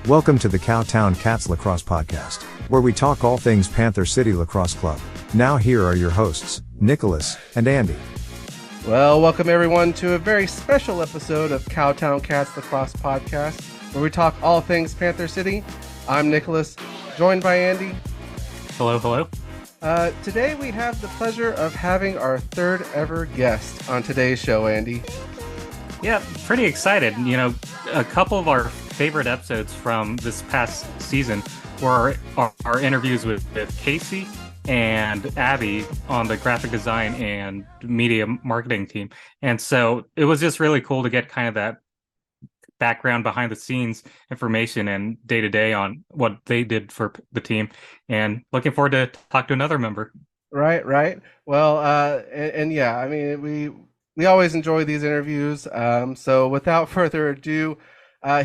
Welcome to the Cowtown Cats Lacrosse Podcast, where we talk all things Panther City Lacrosse Club. Now here are your hosts, Nicholas and Andy. Well, welcome everyone to a very special episode of Cowtown Cats Lacrosse Podcast, where we talk all things Panther City. I'm Nicholas, joined by Andy. Hello, hello. Today we have the pleasure of having our third ever guest on today's show, Andy. Yeah, pretty excited. You know, a couple of our favorite episodes from this past season were our interviews with Casey and Abby on the graphic design and media marketing team. And so it was just really cool to get kind of that background behind the scenes information and day to day on what they did for the team. And looking forward to talk to another member. Right. Well, and yeah, I mean, we always enjoy these interviews. So without further ado,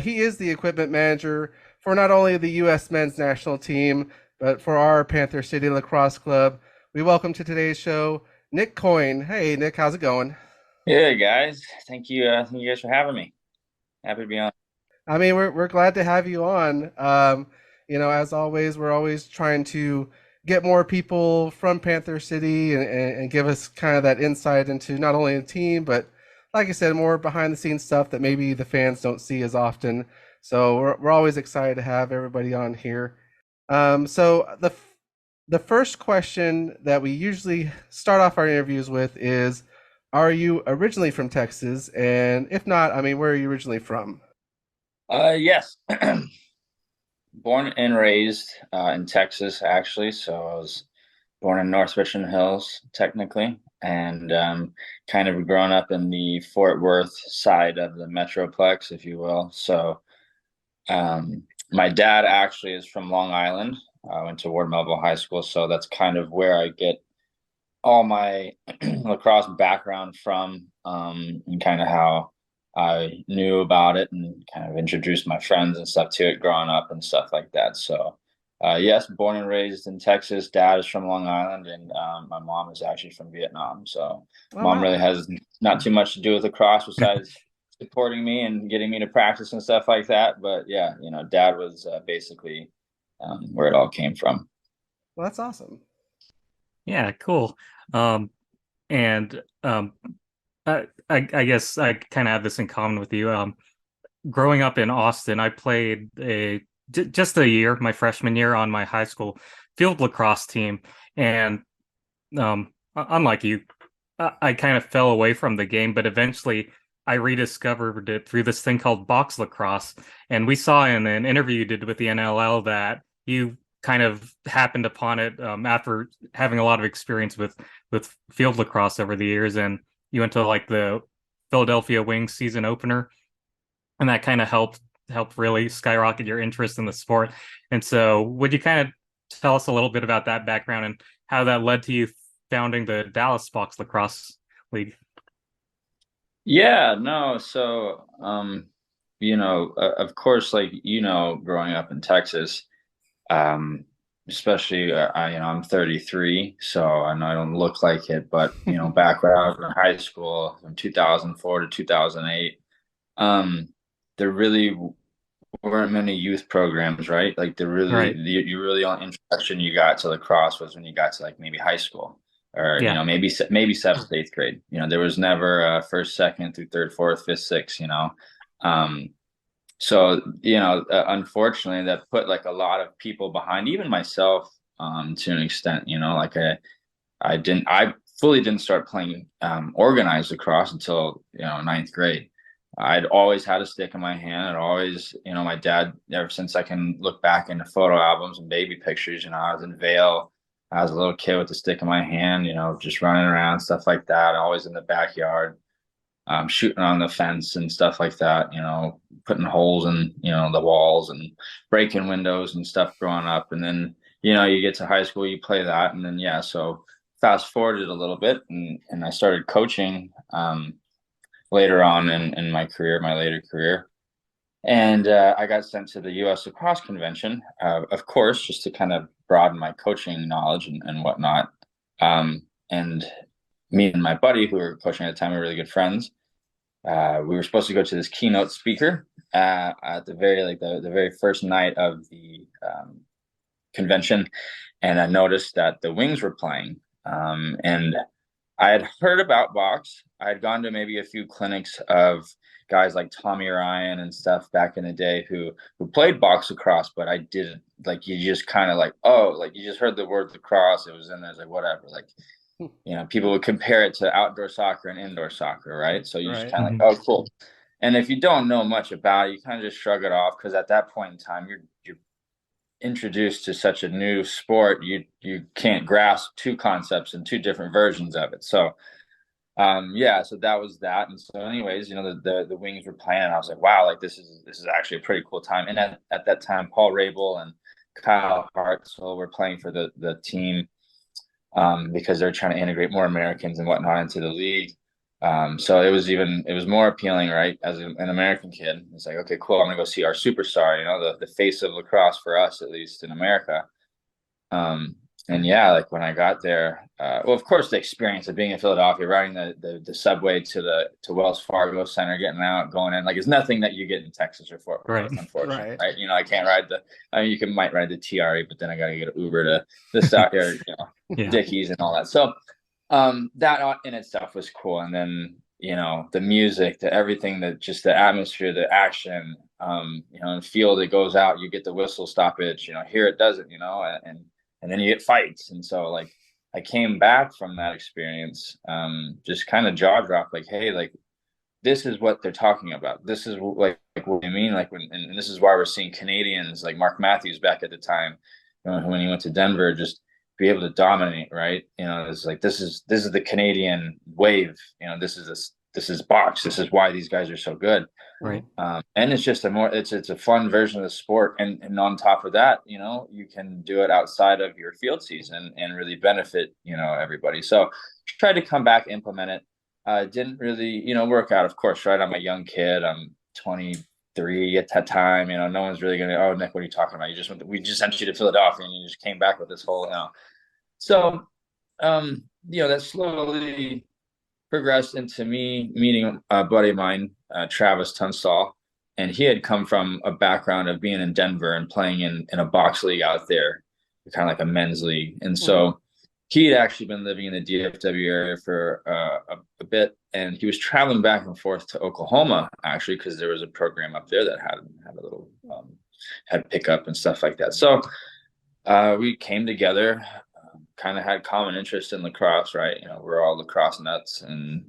he is the equipment manager for not only the U.S. men's national team, but for our Panther City Lacrosse Club. We welcome to today's show, Nick Coyne. Hey, Nick, how's it going? Hey, guys. Thank you guys for having me. Happy to be on. I mean, we're glad to have you on. As always, we're always trying to get more people from Panther City and give us kind of that insight into not only the team, but like I said, more behind the scenes stuff that maybe the fans don't see as often. So we're always excited to have everybody on here. So the first question that we usually start off our interviews with is, are you originally from Texas? And if not, I mean, where are you originally from? Yes. Born and raised in Texas, actually. So I was born in North Richmond Hills, technically, and kind of grown up in the Fort Worth side of the Metroplex, if you will. So my dad actually is from Long Island. I went to Ward Melville High School, so that's kind of where I get all my lacrosse background from, and kind of how I knew about it and kind of introduced my friends and stuff to it growing up and stuff like that. So yes, born and raised in Texas. Dad is from Long Island, and my mom is actually from Vietnam. So mom really has not too much to do with lacrosse besides supporting me and getting me to practice and stuff like that. But yeah, dad was basically where it all came from. Well, that's awesome. Yeah, cool. I guess I kind of have this in common with you. Growing up in Austin, I played just a year, my freshman year, on my high school field lacrosse team. And unlike you, I kind of fell away from the game, but eventually I rediscovered it through this thing called box lacrosse. And we saw in an interview you did with the NLL that you kind of happened upon it after having a lot of experience with field lacrosse over the years, and you went to like the Philadelphia Wings season opener, and that kind of helped really skyrocket your interest in the sport. And so would you kind of tell us a little bit about that background and how that led to you founding the Dallas Box Lacrosse League? Yeah, no. So, of course, like, growing up in Texas, especially, I'm 33, so I know I don't look like it, but, back when I was in high school from 2004 to 2008, there really weren't many youth programs, right? Like you really only introduction you got to lacrosse was when you got to like maybe high school or, maybe 7th, 8th grade. There was never first, second through third, fourth, fifth, sixth, So, unfortunately, that put like a lot of people behind, even myself, to an extent. I fully didn't start playing organized lacrosse until 9th grade. I'd always had a stick in my hand. I'd always, my dad, ever since I can look back into photo albums and baby pictures, I was in Vail. I was a little kid with a stick in my hand, just running around, stuff like that. Always in the backyard. Shooting on the fence and stuff like that, putting holes in, the walls and breaking windows and stuff growing up. And then, you get to high school, you play that. And then, so fast forwarded a little bit and I started coaching later on in my career, my later career. And I got sent to the U.S. Lacrosse Convention, of course, just to kind of broaden my coaching knowledge and whatnot. And me and my buddy, who were coaching at the time, were really good friends. we were supposed to go to this keynote speaker at the very the very first night of the convention, and I noticed that the Wings were playing. And I had heard about box. I had gone to maybe a few clinics of guys like Tommy Ryan and stuff back in the day who played box lacrosse, but I didn't like. You just kind of like, oh, like you just heard the word lacrosse. It was in there, it's like whatever. Like, you know, people would compare it to outdoor soccer and indoor soccer, right? So you just Right. kind of like, oh, cool. And if you don't know much about it, you kind of just shrug it off because at that point in time, you're introduced to such a new sport, you can't grasp two concepts and two different versions of it. So yeah, so that was that. And so anyways, you know, the Wings were playing and I was like, wow, like this is actually a pretty cool time. And at that time, Paul Rabel and Kyle Hartzell were playing for the team because they're trying to integrate more Americans and whatnot into the league. So it was more appealing, right? As an American kid, it's like, okay, cool. I'm gonna go see our superstar, you know, the face of lacrosse for us, at least in America. And yeah, like when I got there, well, of course, the experience of being in Philadelphia, riding the subway to Wells Fargo Center, getting out, going in, like it's nothing that you get in Texas or Fort Worth, unfortunately, right? You know, I can't ride I mean, might ride the TRE, but then I got to get an Uber to the stock area, you know, Dickies and all that. So that in itself was cool. And then, you know, the music, the everything, just the atmosphere, the action, you know, in field, it goes out, you get the whistle stoppage, you know, here it doesn't, you know, and then you get fights. And so like I came back from that experience, just kind of jaw dropped, like, hey, like this is what they're talking about. This is like what I mean, like and this is why we're seeing Canadians like Mark Matthews back at the time, you know, when he went to Denver, just be able to dominate, right? You know, it's like this is the Canadian wave. You know, this is box. This is why these guys are so good. Right. And it's just it's a fun version of the sport. And on top of that, you know, you can do it outside of your field season and really benefit, you know, everybody. So try to come back, implement it. Didn't really, you know, work out, of course, right? I'm a young kid. I'm 23 at that time. You know, no one's really gonna, oh, Nick, what are you talking about? We just sent you to Philadelphia and you just came back with this whole, you know. So, you know, that slowly progressed into me meeting a buddy of mine, Travis Tunstall, and he had come from a background of being in Denver and playing in a box league out there, kind of like a men's league. And so he had actually been living in the DFW area for a bit, and he was traveling back and forth to Oklahoma actually because there was a program up there that had a little had pickup and stuff like that. So we came together, kind of had common interest in lacrosse, right? You know, we're all lacrosse nuts, and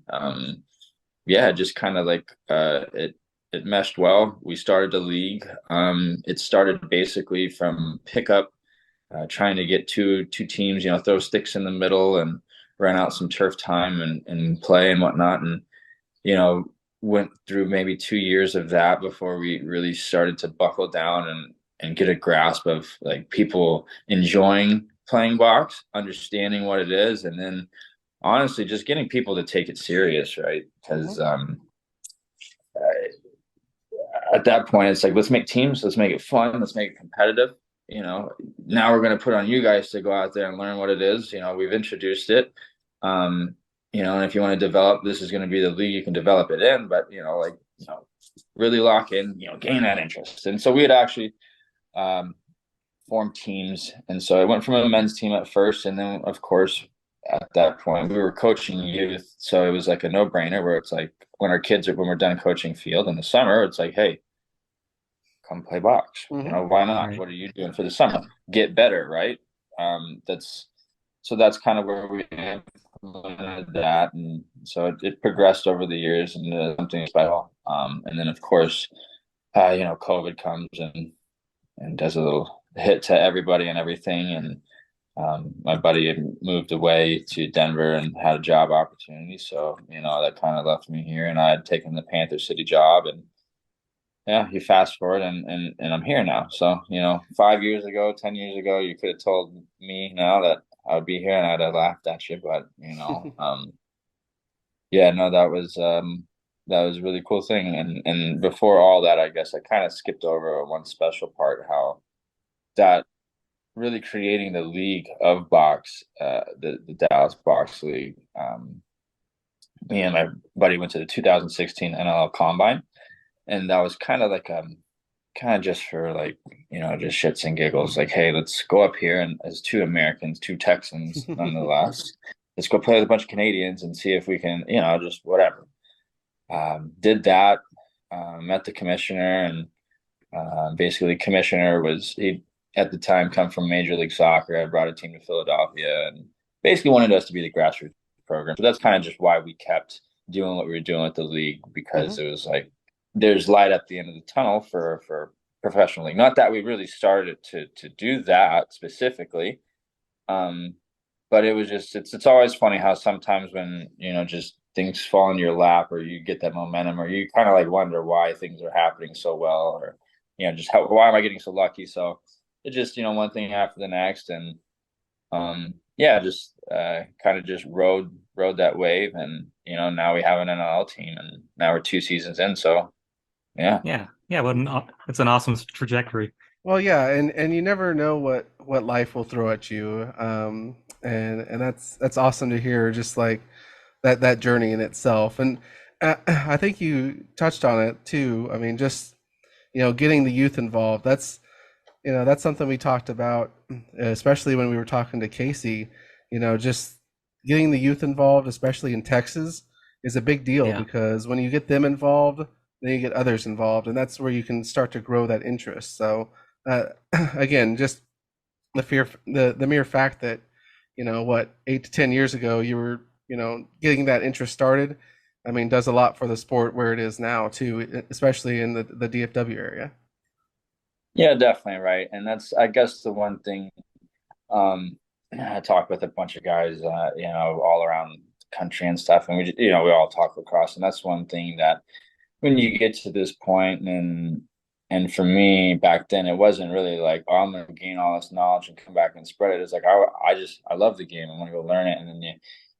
yeah, just kind of like it meshed well. We started the league. It started basically from pickup, trying to get two teams, you know, throw sticks in the middle and run out some turf time and play and whatnot. And you know, went through maybe 2 years of that before we really started to buckle down and get a grasp of like people enjoying playing box, understanding what it is, and then honestly just getting people to take it serious, right? Because at that point it's like, let's make teams, let's make it fun, let's make it competitive. You know, now we're going to put on you guys to go out there and learn what it is. You know, we've introduced it. You know, and if you want to develop, this is going to be the league you can develop it in, but you know, like, you know, really lock in, you know, gain that interest. And so we had actually formed teams. And so I went from a men's team at first. And then of course, at that point we were coaching youth. So it was like a no brainer where it's like when we're done coaching field in the summer, it's like, hey, come play box. You know, why not? Right. What are you doing for the summer? Get better, right? That's kind of where we implemented that, and so it progressed over the years into something special. And then of course, you know, COVID comes and does a little hit to everybody and everything. And my buddy had moved away to Denver and had a job opportunity, so you know that kind of left me here, and I had taken the Panther City job, and yeah, you fast forward and I'm here now. So, you know, 5 years ago, 10 years ago, you could have told me now that I would be here and I'd have laughed at you, but you know, yeah, no, that was a really cool thing. And before all that, I guess I kind of skipped over one special part, how that really creating the league of box, the Dallas Box League, me and my buddy went to the 2016 NLL Combine, and that was kind of like kind of just for like, just shits and giggles. Like, hey, let's go up here and as two Americans, two Texans, nonetheless, let's go play with a bunch of Canadians and see if we can, just whatever. Did that, met the commissioner, and basically, commissioner was he at the time come from Major League Soccer. I brought a team to Philadelphia, and basically wanted us to be the grassroots program. So that's kind of just why we kept doing what we were doing with the league, because it was like there's light at the end of the tunnel for professional league. Not that we really started to do that specifically, but it was just it's always funny how sometimes when just things fall in your lap, or you get that momentum, or you kind of like wonder why things are happening so well, or just why am I getting so lucky? So it just one thing after the next, and yeah, just kind of just rode that wave, and now we have an NLL team, and now we're 2 seasons in, so yeah. Yeah. It's an awesome trajectory. Well, yeah, and you never know what life will throw at you, and that's awesome to hear. Just like that journey in itself, and I think you touched on it too. I mean, just getting the youth involved. That's something we talked about, especially when we were talking to Casey. Just getting the youth involved, especially in Texas, is a big deal, Yeah. because when you get them involved, then you get others involved, and that's where you can start to grow that interest. So, again, just the mere fact that, 8 to 10 years ago you were, getting that interest started, I mean, does a lot for the sport where it is now too, especially in the DFW area. Yeah, definitely, right. And that's, I guess, the one thing. I talk with a bunch of guys, all around the country and stuff, and we all talk lacrosse, and that's one thing that when you get to this point, and for me back then, it wasn't really like, oh, I'm gonna gain all this knowledge and come back and spread it. It's like I love the game. I want to go learn it, and then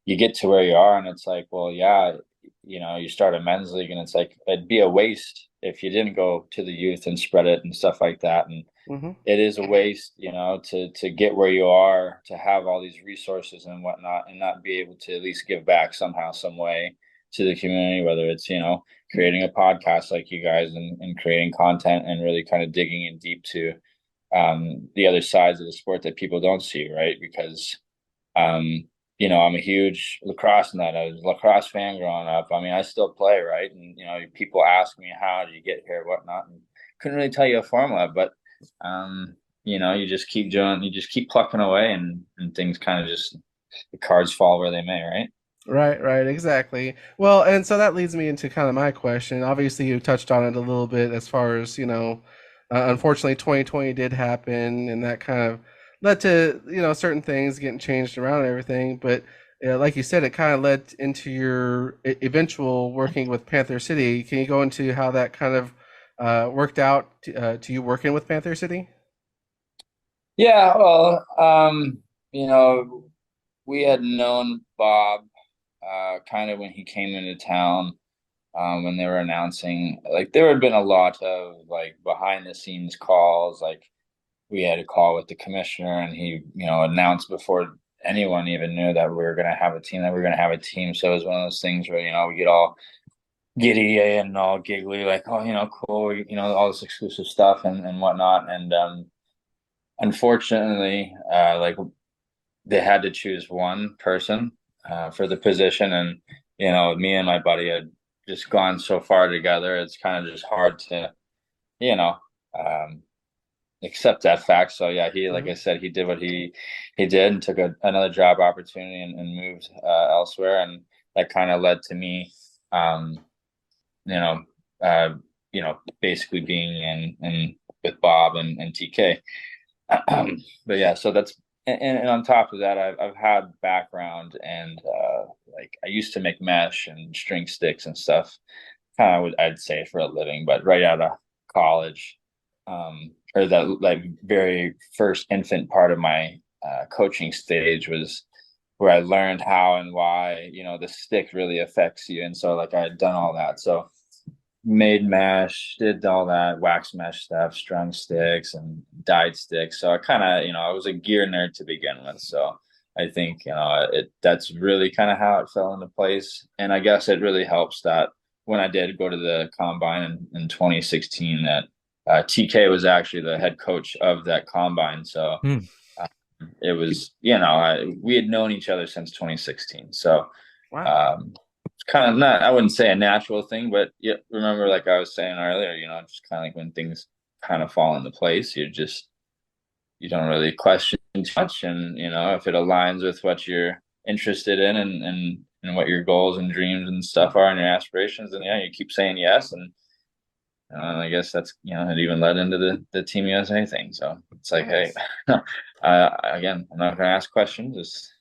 you get to where you are, and it's like, well, yeah, you start a men's league, and it's like it'd be a waste if you didn't go to the youth and spread it and stuff like that. And Hmm. it is a waste, to get where you are, to have all these resources and whatnot, and not be able to at least give back somehow, some way to the community, whether it's, creating a podcast like you guys, and creating content, and really kind of digging in deep to the other sides of the sport that people don't see, right? Because I'm a huge lacrosse nut. I was a lacrosse fan growing up. I mean, I still play, right? And people ask me, how did you get here, whatnot, and couldn't really tell you a formula, but you just keep doing, you just keep plucking away, and things kind of just, the cards fall where they may, right? Right, exactly. Well, and so that leads me into kind of my question. Obviously, you touched on it a little bit as far as, unfortunately, 2020 did happen, and that kind of led to, certain things getting changed around and everything. But like you said, it kind of led into your eventual working with Panther City. Can you go into how that kind of worked out to you working with Panther City? Yeah, well, we had known Bob kind of when he came into town, when they were announcing, like there had been a lot of like behind the scenes calls. Like we had a call with the commissioner, and he, announced before anyone even knew that we were going to have a team, So it was one of those things where, we get all giddy and all giggly, like, oh, cool, all this exclusive stuff and whatnot. And unfortunately, like they had to choose one person for the position, and me and my buddy had just gone so far together. It's kind of just hard to you know um, accept that fact. So yeah, he, like Hmm. I said, he did what he did, and took another job opportunity, and moved elsewhere, and that kind of led to me, um, you know, uh, basically being in with Bob and TK. But yeah, so that's, and on top of that, I've had background, and like I used to make mesh and string sticks and stuff. Kind of, I'd say, for a living, but right out of college, or that like very first infant part of my coaching stage was where I learned how and why the stick really affects you, and so like I had done all that, so made mesh, did all that wax mesh stuff, strung sticks and dyed sticks. So I kind of, I was a gear nerd to begin with. So I think that's really kind of how it fell into place. And I guess it really helps that when I did go to the combine in 2016, that TK was actually the head coach of that combine. So Hmm. it was, we had known each other since 2016. So Wow. it's kind of not, I wouldn't say a natural thing, but yeah, remember, like I was saying earlier, just kind of like when things kind of fall into place, you don't really question too much. And, if it aligns with what you're interested in and what your goals and dreams and stuff are and your aspirations, then yeah, you keep saying yes. And I guess that's, it even led into the Team USA thing. So it's like, Nice. hey, again, I'm not going to ask questions. Just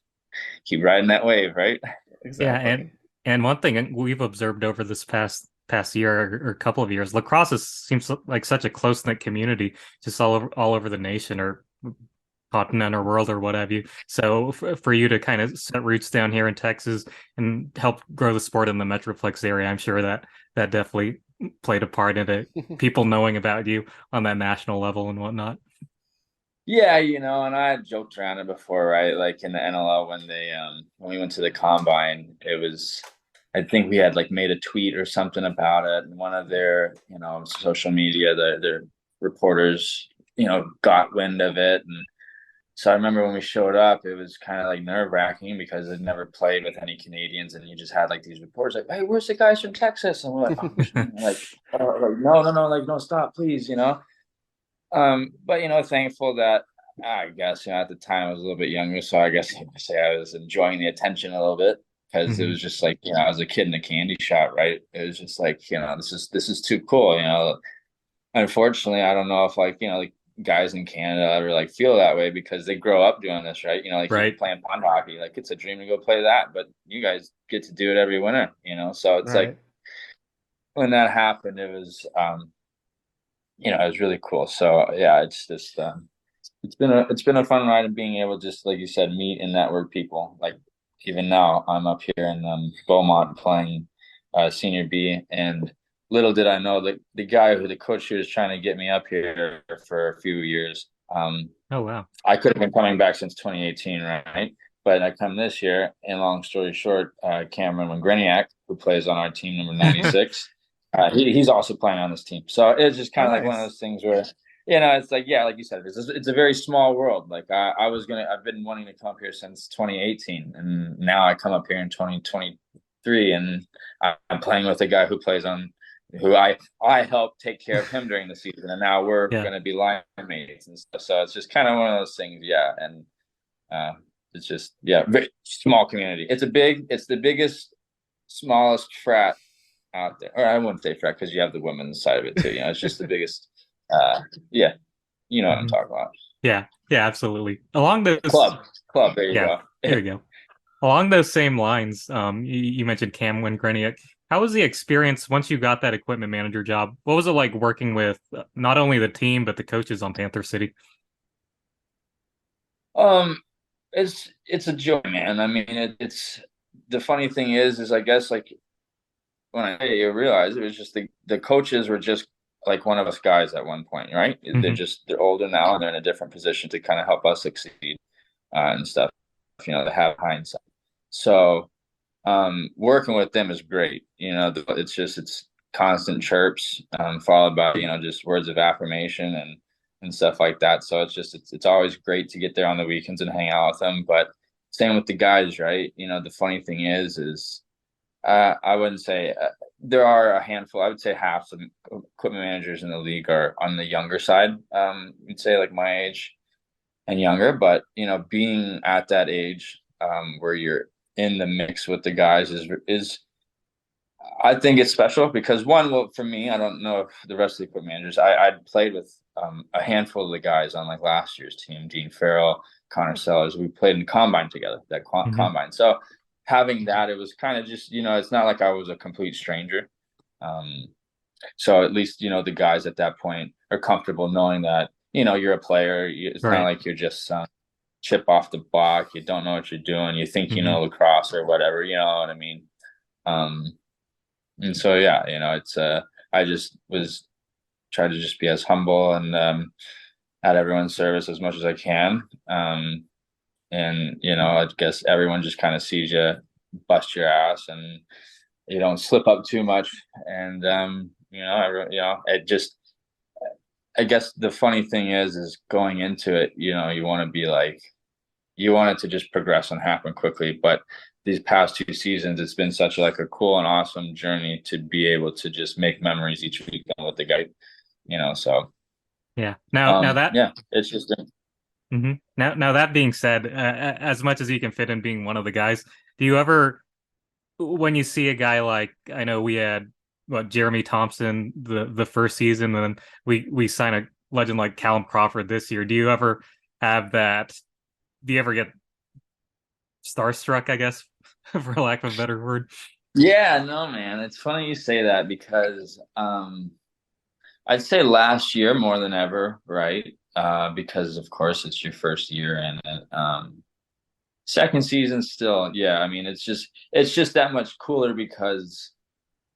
keep riding that wave, right? Yeah, Exactly. and one thing we've observed over this past year or couple of years, lacrosse seems like such a close knit community, just all over the nation or continent or world or what have you. So for you to kind of set roots down here in Texas and help grow the sport in the Metroplex area, I'm sure that definitely played a part in it. People knowing about you on that national level and whatnot. Yeah, and I had joked around it before, right? Like in the NLL when we went to the combine, it was, I think we had like made a tweet or something about it, and one of their social media, their reporters got wind of it. And so I remember when we showed up, it was kind of like nerve-wracking because I'd never played with any Canadians, and you just had like these reporters like, "Hey, where's the guys from Texas?" And we're like, "Oh, no, like no, stop, please." But thankful that I guess at the time I was a little bit younger, so I guess you could say I was enjoying the attention a little bit because it Mhm. was just like I was a kid in a candy shop, right? It was just like this is too cool. Unfortunately, I don't know if like guys in Canada ever like feel that way because they grow up doing this, right? Like even Right. playing pond hockey, like it's a dream to go play that, but you guys get to do it every winter, So it's like Right. when that happened, it was really cool. So yeah, it's just it's been a fun ride and being able to just like you said meet and network people. Like even now, I'm up here in Beaumont playing senior B, and little did I know that the guy who the coach who was trying to get me up here for a few years. Oh wow. I could have been coming back since 2018, right? But I come this year, and long story short, Cameron Wingreniak, who plays on our team number 96, he's also playing on this team. So it's just Oh, kind of like one of nice. those things where, it's like, yeah, like you said, it's a very small world. Like I've been wanting to come up here since 2018, and now I come up here in 2023, and I'm playing with a guy who I helped take care of him during the season, and now we're Yeah. going to be line mates and stuff. So it's just kind of one of those things, yeah. And uh, it's just very small community. It's the biggest, smallest frat out there. Or I wouldn't say frat because you have the women's side of it too. It's just the biggest. Yeah, you know what I'm Mhm. talking about. Yeah. Yeah, absolutely. Along those Club. There you yeah, go. there you go. Along those same lines, you mentioned Cam Wingreniak. How was the experience once you got that equipment manager job? What was it like working with not only the team but the coaches on Panther City? um, it's a joy, man. I mean, it's the funny thing is I guess like when you realize it was just the coaches were just like one of us guys at one point, right? Hmm. They're older now and they're in a different position to kind of help us succeed and stuff. They have hindsight. So working with them is great. It's constant chirps followed by just words of affirmation and stuff like that. So it's always great to get there on the weekends and hang out with them. But same with the guys, right? The funny thing is I wouldn't say there are a handful. I would say half the equipment managers in the league are on the younger side. You'd say like my age and younger, but being at that age where you're in the mix with the guys is I think it's special because one, well, for me, I don't know if the rest of the equipment managers. I'd played with a handful of the guys on like last year's team, Gene Farrell, Connor Sellers. We played in combine together, that Hmm. combine. So having that, it was kind of just it's not like I was a complete stranger. Um, so at least the guys at that point are comfortable knowing that you're a player. It's not Right. like you're just some chip off the block. You don't know what you're doing. You think you Hmm. know lacrosse or whatever. You know what I mean? Um, and so yeah, it's I just was try to just be as humble and at everyone's service as much as I can. and I guess everyone just kind of sees you bust your ass, and you don't slip up too much. And it just, I guess the funny thing is going into it, you want to be like, you want it to just progress and happen quickly. But these past 2 seasons, it's been such like a cool and awesome journey to be able to just make memories each weekend with the guy, so Yeah. Now that yeah, it's just now that being said, as much as you can fit in being one of the guys, do you ever, when you see a guy like, I know we had Jeremy Thompson the first season, and then we sign a legend like Callum Crawford this year. Do you ever have that? Do you ever get starstruck, I guess, for lack of a better word? yeah, no, man, it's funny you say that because I'd say last year more than ever, right? Because of course it's your first year, and second season still, yeah. I mean, it's just that much cooler because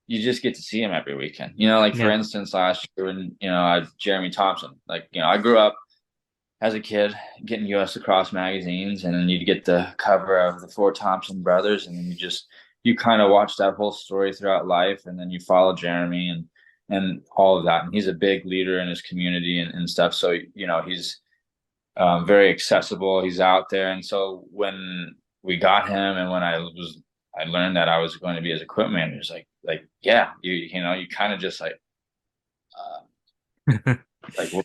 you just get to see him every weekend. Like for Yeah. instance, last year when I Jeremy Thompson, like I grew up as a kid getting U.S. Lacrosse magazines, and then you get the cover of the four Thompson brothers, and then you kind of watch that whole story throughout life, and then you follow Jeremy and all of that. And he's a big leader in his community and stuff. So he's very accessible. He's out there, and so when we got him, and when I learned that I was going to be his equipment manager, it's like yeah, you kind of just like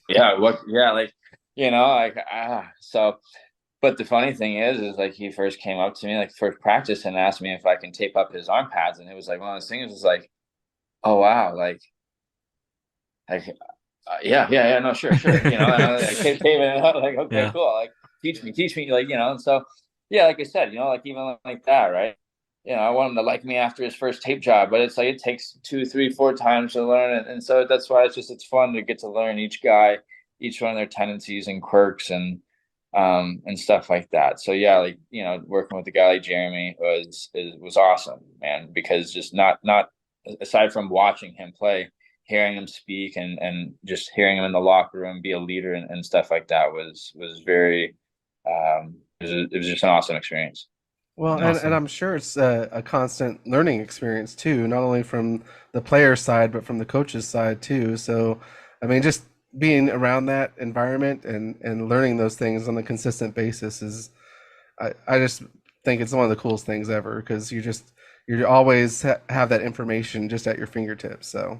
yeah, what, yeah, like like so. But the funny thing is like he first came up to me like first practice and asked me if I can tape up his arm pads, and it was like one of those things was like, oh wow, yeah, no, sure, and I kept taping it up, like okay, Yeah. cool, like teach me, like and so yeah, like I said, like even like that, right? I want him to like me after his first tape job, but it's like it takes 2, 3, 4 times to learn it, and so that's why it's fun to get to learn each guy, each one of their tendencies and quirks and stuff like that. So yeah, like working with a guy like Jeremy was awesome, man, because just not aside from watching him play, hearing him speak and just hearing him in the locker room be a leader and stuff like that was very it was just an awesome experience. Well, and Awesome. I'm sure it's a constant learning experience too, not only from the player side, but from the coach's side too. So, I mean, just being around that environment and learning those things on a consistent basis is, I just think it's one of the coolest things ever because you always have that information just at your fingertips. So,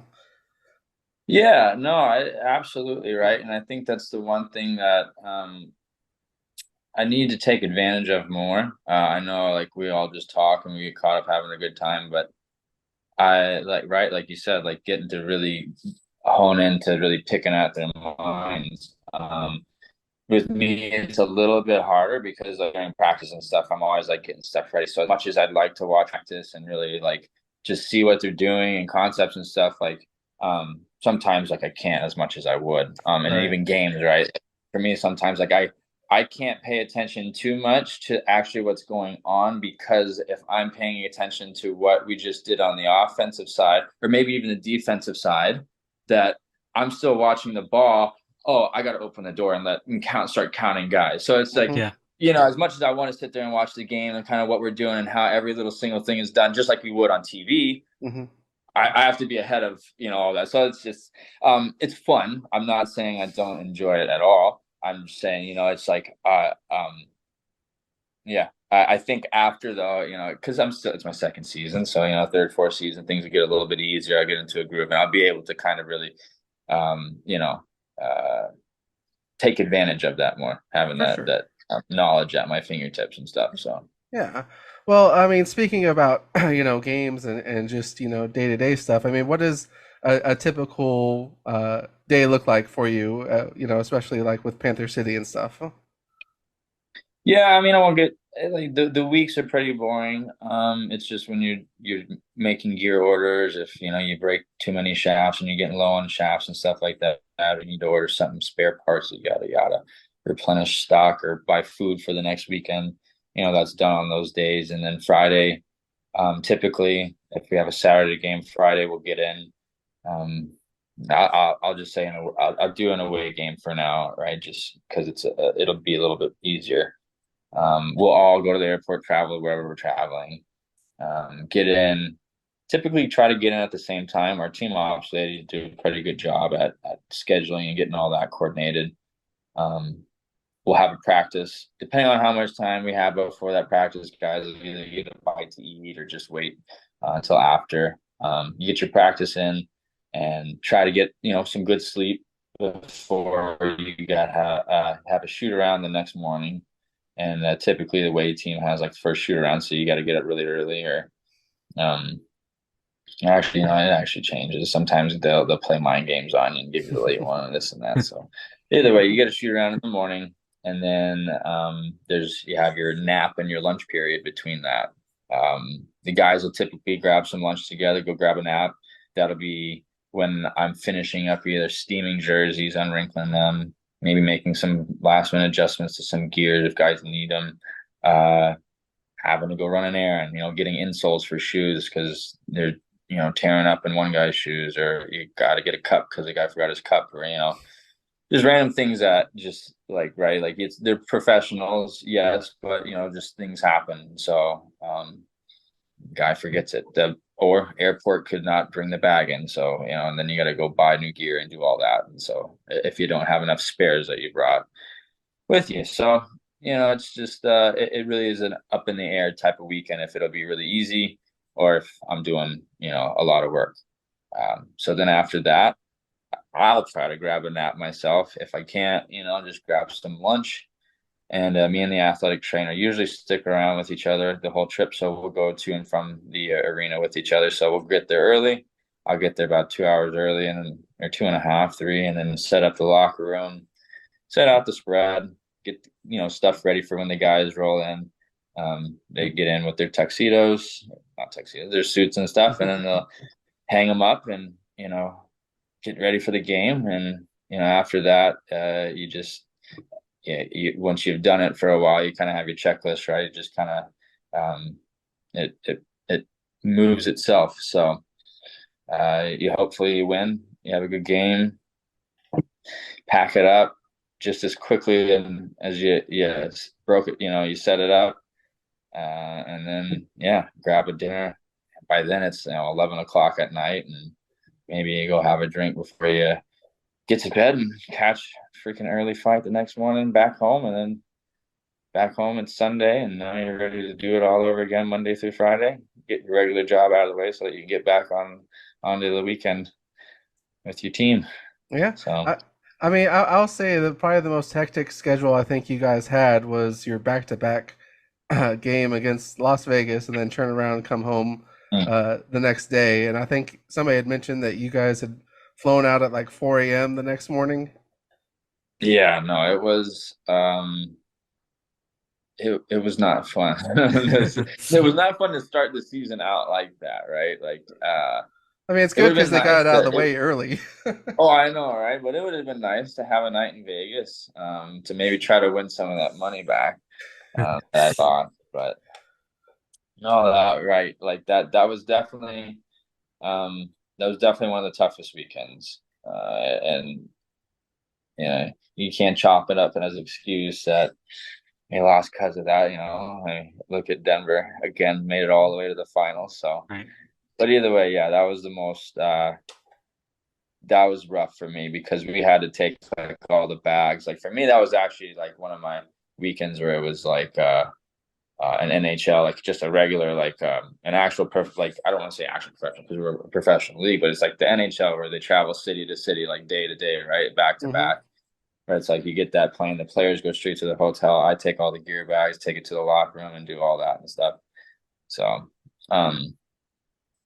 Yeah, no, absolutely right. And I think that's the one thing that I need to take advantage of more. I know like we all just talk and we get caught up having a good time, but I like, right, like you said, like getting to really hone into really picking at their minds. With me, it's a little bit harder because like during practice and stuff, I'm always like getting stuff ready. So as much as I'd like to watch practice and really like just see what they're doing and concepts and stuff, like sometimes like I can't as much as I would. And right. even games, right? For me, sometimes like I can't pay attention too much to actually what's going on, because if I'm paying attention to what we just did on the offensive side or maybe even the defensive side, that I'm still watching the ball. Oh, I got to open the door and start counting guys. So it's like, Hmm. Yeah. as much as I want to sit there and watch the game and kind of what we're doing and how every little single thing is done, just like we would on TV, Hmm. I have to be ahead of, all that. So it's just, it's fun. I'm not saying I don't enjoy it at all. I'm just saying, it's like, yeah, I think after though, because it's my second season. So, third, fourth season, things will get a little bit easier. I get into a groove and I'll be able to kind of really, um, you know, uh, take advantage of that more, having For that sure. knowledge at my fingertips and stuff. So Yeah. Well, I mean, speaking about games and just day to day stuff. I mean, what does a typical day look like for you? Especially like with Panther City and stuff. yeah, I mean, I won't get like the weeks are pretty boring. It's just when you're making gear orders, if you break too many shafts and you're getting low on shafts and stuff like that, you need to order something spare parts, yada yada, replenish stock or buy food for the next weekend. That's done on those days, and then Friday, typically if we have a Saturday game, Friday we'll get in. Um, I'll just say I'll do an away game for now, right? Just because it'll be a little bit easier. We'll all go to the airport, travel wherever we're traveling, get in. Typically, try to get in at the same time. Our team ops ladies do a pretty good job at scheduling and getting all that coordinated. Um, we'll have a practice. Depending on how much time we have before that practice, guys will either get a bite to eat or just wait until after. You get your practice in and try to get some good sleep before you got have a shoot around the next morning. And typically the away team has like the first shoot around, so you got to get up really early. Or um, actually, it actually changes. Sometimes they'll play mind games on you and give you the late one and this and that. So either way, you get a shoot around in the morning, and then you have your nap and your lunch period between that. The guys will typically grab some lunch together, go grab a nap. That'll be when I'm finishing up either steaming jerseys, unwrinkling them, maybe making some last minute adjustments to some gears if guys need them. Having to go run an errand, getting insoles for shoes because they're tearing up in one guy's shoes, or you got to get a cup because the guy forgot his cup, or just random things that just right, like they're professionals, yes, but just things happen. So guy forgets it, or airport could not bring the bag in, so and then you got to go buy new gear and do all that. And so if you don't have enough spares that you brought with you, so it's just it really is an up in the air type of weekend if it'll be really easy or if I'm doing a lot of work. So then after that, I'll try to grab a nap myself. If I can't, just grab some lunch. And me and the athletic trainer usually stick around with each other the whole trip. So we'll go to and from the arena with each other. So we'll get there early. I'll get there about 2 hours early, or 2.5, 3, and then set up the locker room, set out the spread, get stuff ready for when the guys roll in. They get in with their tuxedos, not tuxedos, their suits and stuff, and then they'll hang them up and get ready for the game. And after that, you just once you've done it for a while, you kind of have your checklist, right? It just kind of it moves itself. So you hopefully win, you have a good game, pack it up just as quickly and as you broke it, you set it up, and then grab a dinner. By then it's 11 o'clock at night, and maybe you go have a drink before you get to bed and catch a freaking early flight the next morning back home. And then back home it's Sunday, and now you're ready to do it all over again Monday through Friday. Get your regular job out of the way so that you can get back onto the weekend with your team. Yeah. So I mean, I'll say that probably the most hectic schedule I think you guys had was your back-to-back game against Las Vegas, and then turn around and come home the next day. And I think somebody had mentioned that you guys had flown out at like 4 a.m. the next morning. Yeah, no, it was it was not fun. It was not fun to start the season out like that, right? Like I mean, it's good because they got it out of the way early. Oh, I know, right? But it would have been nice to have a night in Vegas, to maybe try to win some of that money back. I thought, but no, that right, like that was definitely one of the toughest weekends, and you can't chop it up as an excuse that they lost because of that. I look at Denver again, made it all the way to the finals. So, Right. But either way, that was the most. That was rough for me because we had to take like all the bags. Like for me, that was actually like one of my weekends where it was like an NHL, like just a regular, like an actual perfect, like I don't want to say actual professional because we're a professional league, but it's like the NHL where they travel city to city, like day to day, right, back to back. Where it's like you get that plane, the players go straight to the hotel. I take all the gear bags, take it to the locker room, and do all that and stuff. So,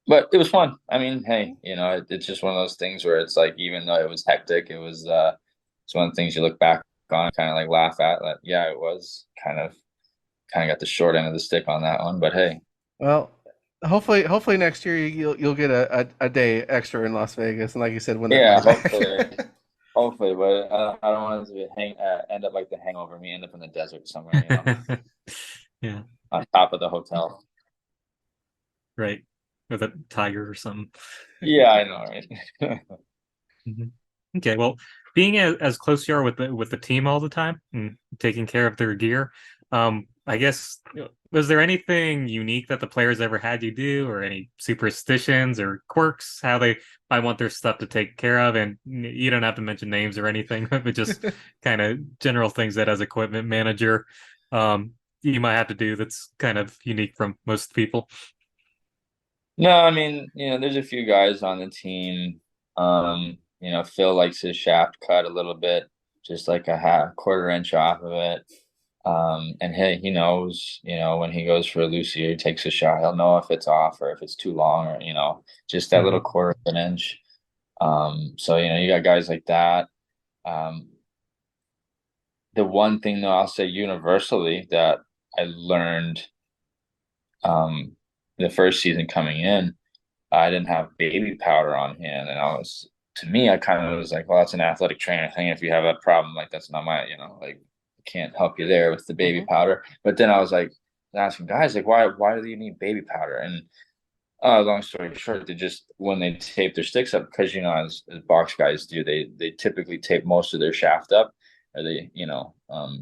but it was fun. I mean, hey, it's just one of those things where it's like, even though it was hectic, it was it's one of the things you look back on, kind of like laugh at. That it was kind of got the short end of the stick on that one. But hey, well, hopefully next year you'll get a day extra in Las Vegas, and like you said, win that money back. Hopefully, but I don't want it to end up like the Hangover. Me end up in the desert somewhere, Yeah, on top of the hotel. Right, with a tiger or something. Yeah, I know, right? Mm-hmm. Okay, well, being as close you are with the team all the time and taking care of their gear, I guess, was there anything unique that the players ever had you do, or any superstitions or quirks, how they might want their stuff to take care of? And you don't have to mention names or anything, but just kind of general things that as equipment manager, um, you might have to do that's kind of unique from most people. No, I mean, there's a few guys on the team. Phil likes his shaft cut a little bit, just like a half quarter inch off of it. And he knows, when he goes for a loose ear, he takes a shot. He'll know if it's off or if it's too long, or just that little Hmm. quarter of an inch. So you got guys like that. Um, the one thing though, I'll say universally that I learned um the first season coming in, I didn't have baby powder on hand, and to me, I kind of was like, well, that's an athletic trainer thing. If you have a problem, like that's not my, like I can't help you there with the baby Hmm. powder. But then I was like asking guys, like, why do you need baby powder? And long story short, they just when they tape their sticks up, because as box guys do, they typically tape most of their shaft up, or they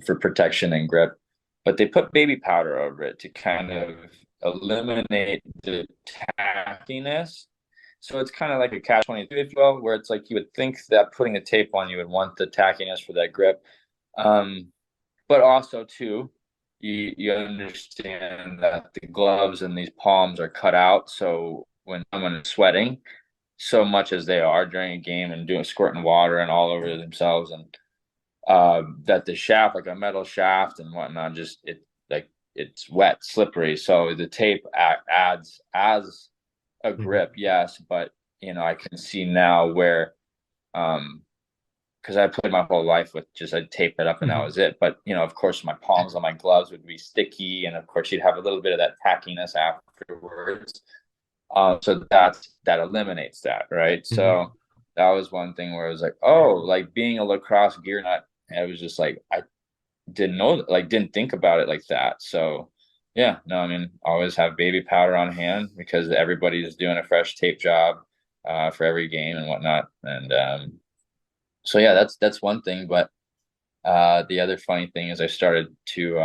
for protection and grip, but they put baby powder over it to kind of eliminate the tackiness. So it's kind of like a catch 22, if you will, where it's like you would think that putting the tape on, you would want the tackiness for that grip. Um, but also too, you understand that the gloves and these palms are cut out. So when someone is sweating so much as they are during a game and doing squirting water and all over themselves, and that the shaft, like a metal shaft and whatnot, just it's wet, slippery. So the tape adds as a Hmm. grip, yes, but I can see now where um because I played my whole life with just I'd tape it up and that Hmm. was it. But of course, my palms on my gloves would be sticky, and of course, you'd have a little bit of that tackiness afterwards. So that eliminates that, right? Hmm. So that was one thing where it was like, oh, like being a lacrosse gear nut, I was just like, I didn't know, like, didn't think about it like that. So yeah, no, I mean, always have baby powder on hand because everybody's doing a fresh tape job for every game and whatnot, and so yeah, that's one thing. But the other funny thing is I started to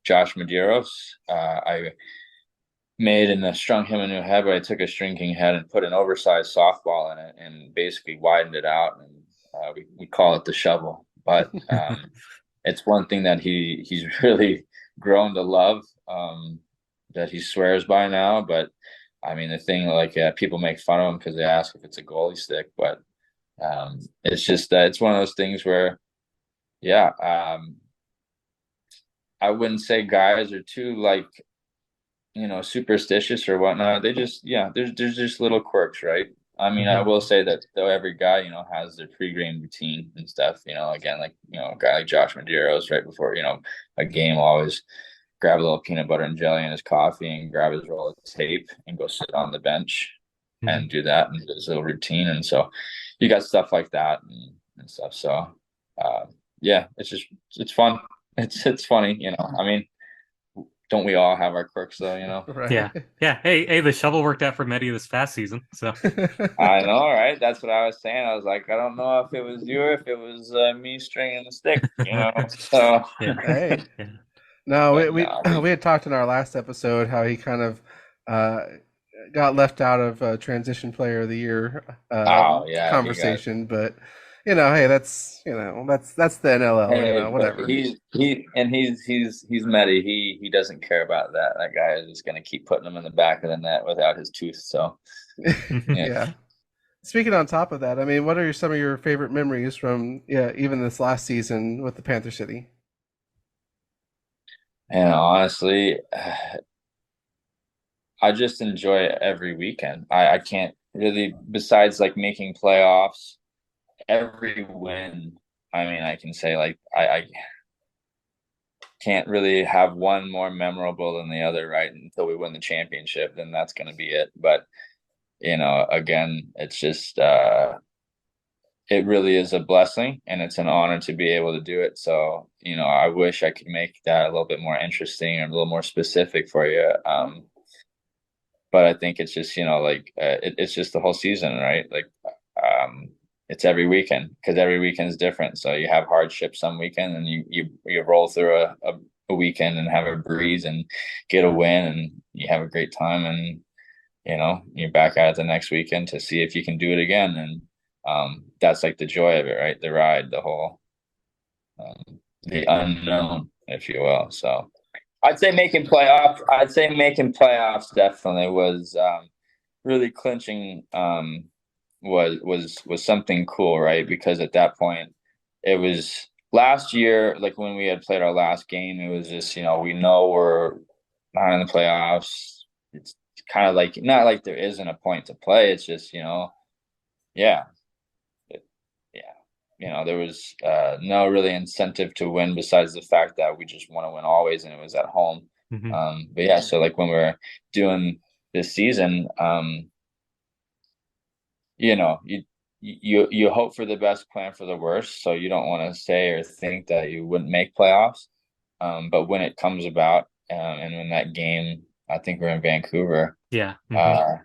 Josh Medeiros. I made and strung him a new head, but I took a string head and put an oversized softball in it and basically widened it out. And we call it the shovel. But it's one thing that he's really grown to love, that he swears by now. But I mean, the thing, like, people make fun of him because they ask if it's a goalie stick, but it's just that it's one of those things where, yeah, I wouldn't say guys are too, like, superstitious or whatnot. They just, yeah, there's just little quirks, right? I mean, I Hmm. will say that though every guy, has their pregame routine and stuff. Again, like a guy like Josh Medeiros, right before a game, will always grab a little peanut butter and jelly in his coffee and grab his roll of tape and go sit on the bench Hmm. and do that and do his little routine. And so you got stuff like that and stuff. So uh, yeah, it's fun. It's funny. I mean, don't we all have our quirks though? Yeah. Right. Yeah. Hey, the shovel worked out for Medi this past season. So, I know, right? That's what I was saying. I was like, I don't know if it was you or if it was me stringing the stick. So, yeah. Hey, Yeah. no, we but we no, we had talked in our last episode how he kind of uh, got left out of Transition Player of the Year oh yeah, he got. conversation, but hey, that's the NLL, Hey, but whatever. he's Medi. He doesn't care about that. That guy is just gonna keep putting him in the back of the net without his tooth. So yeah, Yeah. Speaking on top of that, I mean, what are some of your favorite memories from even this last season with the Panther City? and honestly, I just enjoy it every weekend. I can't really, besides like making playoffs, every win. I mean, I can say like I can't really have one more memorable than the other, right? Until we win the championship, then that's going to be it. But again, it's just it really is a blessing and it's an honor to be able to do it. So, I wish I could make that a little bit more interesting and a little more specific for you. But I think it's just, like it's just the whole season, right? Like um, it's every weekend because every weekend is different. So you have hardship some weekend and you roll through a weekend and have a breeze and get a win, and you have a great time, and you're back at it the next weekend to see if you can do it again. And that's like the joy of it, right? The ride, the whole the unknown, if you will. So I'd say making playoffs. I'd say making playoffs definitely was really clinching. Was something cool, right? Because at that point, it was last year, like when we had played our last game, it was just we know we're not in the playoffs. It's kind of like not like there isn't a point to play. It's just yeah, it, yeah, there was no really incentive to win besides the fact that we just want to win always, and it was at home. Hmm. But yeah, so like when we're doing this season, you hope for the best, plan for the worst. So you don't want to say or think that you wouldn't make playoffs. But when it comes about, and when that game, I think we're in Vancouver. Yeah. Hmm.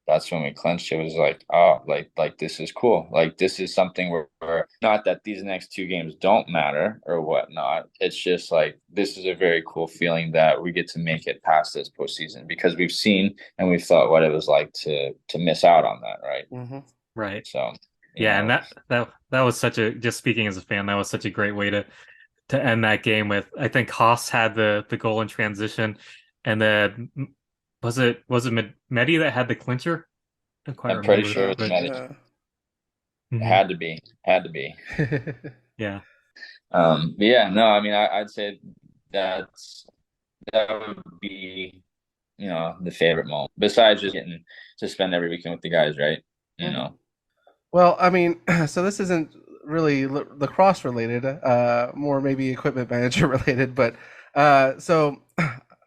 That's when we clinched. It was like, oh, like this is cool. Like this is something where not that these next two games don't matter or whatnot. It's just like this is a very cool feeling that we get to make it past this postseason because we've seen and we've thought what it was like to miss out on that, right? Mm-hmm. Right. So, Yeah, and that was such a, just speaking as a fan, that was such a great way to end that game with. I think Haas had the goal in transition, and then was it Medi that had the clincher? I don't quite I'm pretty remember, sure it's but Medic. mhm. Had to be. Yeah. But yeah, no, I mean, I'd say that would be, the favorite moment besides just getting to spend every weekend with the guys, right? You Mhm. know, Well, I mean, so this isn't really lacrosse related, more maybe equipment manager related, but so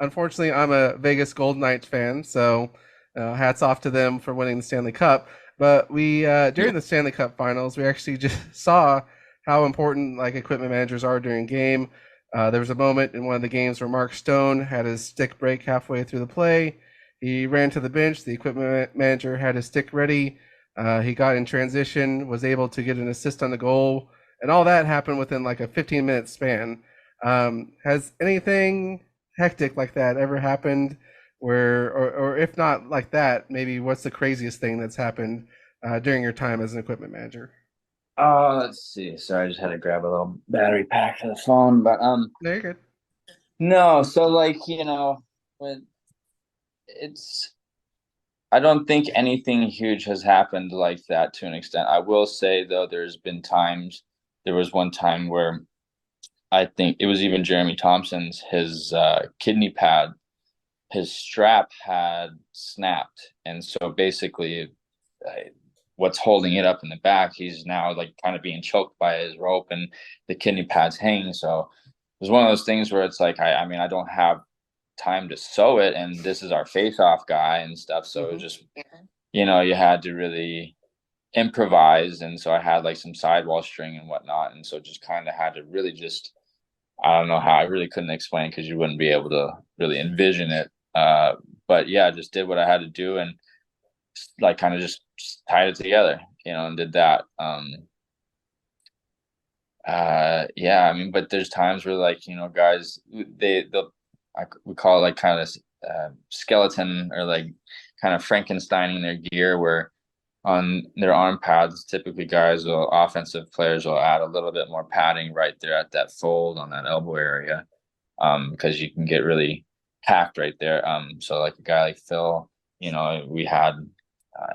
unfortunately, I'm a Vegas Golden Knights fan, so hats off to them for winning the Stanley Cup. But we yeah, during the Stanley Cup Finals, we actually just saw how important like equipment managers are during game. There was a moment in one of the games where Mark Stone had his stick break halfway through the play. He ran to the bench. The equipment manager had his stick ready. He got in transition, was able to get an assist on the goal, and all that happened within like a 15-minute span. Has anything hectic like that ever happened? Or if not like that, maybe what's the craziest thing that's happened during your time as an equipment manager? oh, let's see. Sorry, I just had to grab a little battery pack for the phone, but No, you're good. no. So like when it's I don't think anything huge has happened like that to an extent. I will say though, there was one time where I think it was even Jeremy Thompson's his kidney pad, his strap had snapped, and so basically, uh, what's holding it up in the back, he's now like kind of being choked by his rope, and the kidney pad's hanging. So it was one of those things where it's like, I mean, I don't have time to sew it, and this is our face-off guy and stuff. So it was Mm-hmm. just, you had to really improvise, and so I had like some sidewall string and whatnot, and so just kind of had to really just I don't know how I really couldn't explain because you wouldn't be able to really envision it. But yeah, I just did what I had to do and like kind of just tied it together, and did that. Yeah, I mean, but there's times where like, guys, we call it like kind of skeleton or like kind of Frankensteining their gear where on their arm pads, typically offensive players will add a little bit more padding right there at that fold on that elbow area, because you can get really hacked right there. So like a guy like Phil, we had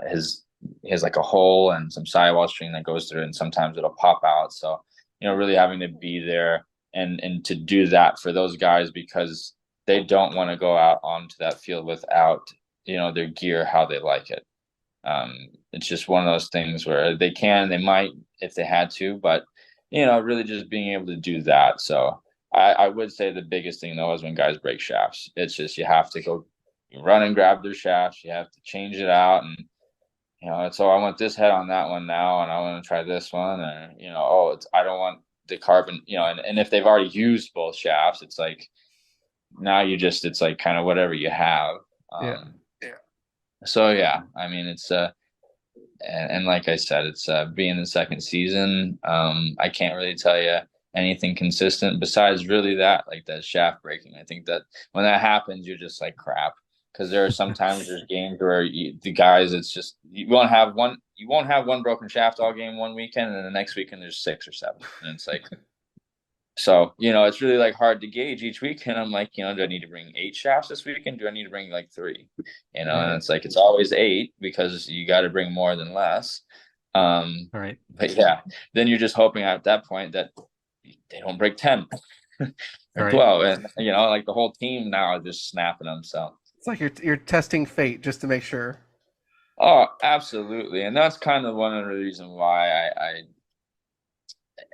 his like a hole and some sidewall string that goes through, and sometimes it'll pop out. So really having to be there and to do that for those guys because they don't want to go out onto that field without their gear how they like it. It's just one of those things where they might if they had to, but really just being able to do that. So I would say the biggest thing though is when guys break shafts. It's just you have to go run and grab their shafts. You have to change it out, and it's I want this head on that one now, and I want to try this one, or I don't want the carbon, and if they've already used both shafts, it's like now it's like kind of whatever you have. Yeah. So yeah, I mean it's and like I said, it's being the second season. I can't really tell you anything consistent besides really that, like that shaft breaking. I think that when that happens, you're just like crap. Because there are sometimes there's games where the guys, it's just you won't have one broken shaft all game one weekend, and then the next weekend there's 6 or 7, and it's like so, it's really like hard to gauge each weekend. I'm like, do I need to bring 8 shafts this weekend? Do I need to bring like 3? And Right. it's like, it's always 8 because you got to bring more than less. All right. But yeah, then you're just hoping at that point that they don't break 10 or Right. 12. And, like the whole team now are just snapping them. So It's like you're testing fate just to make sure. oh, absolutely. And that's kind of one of the reasons why I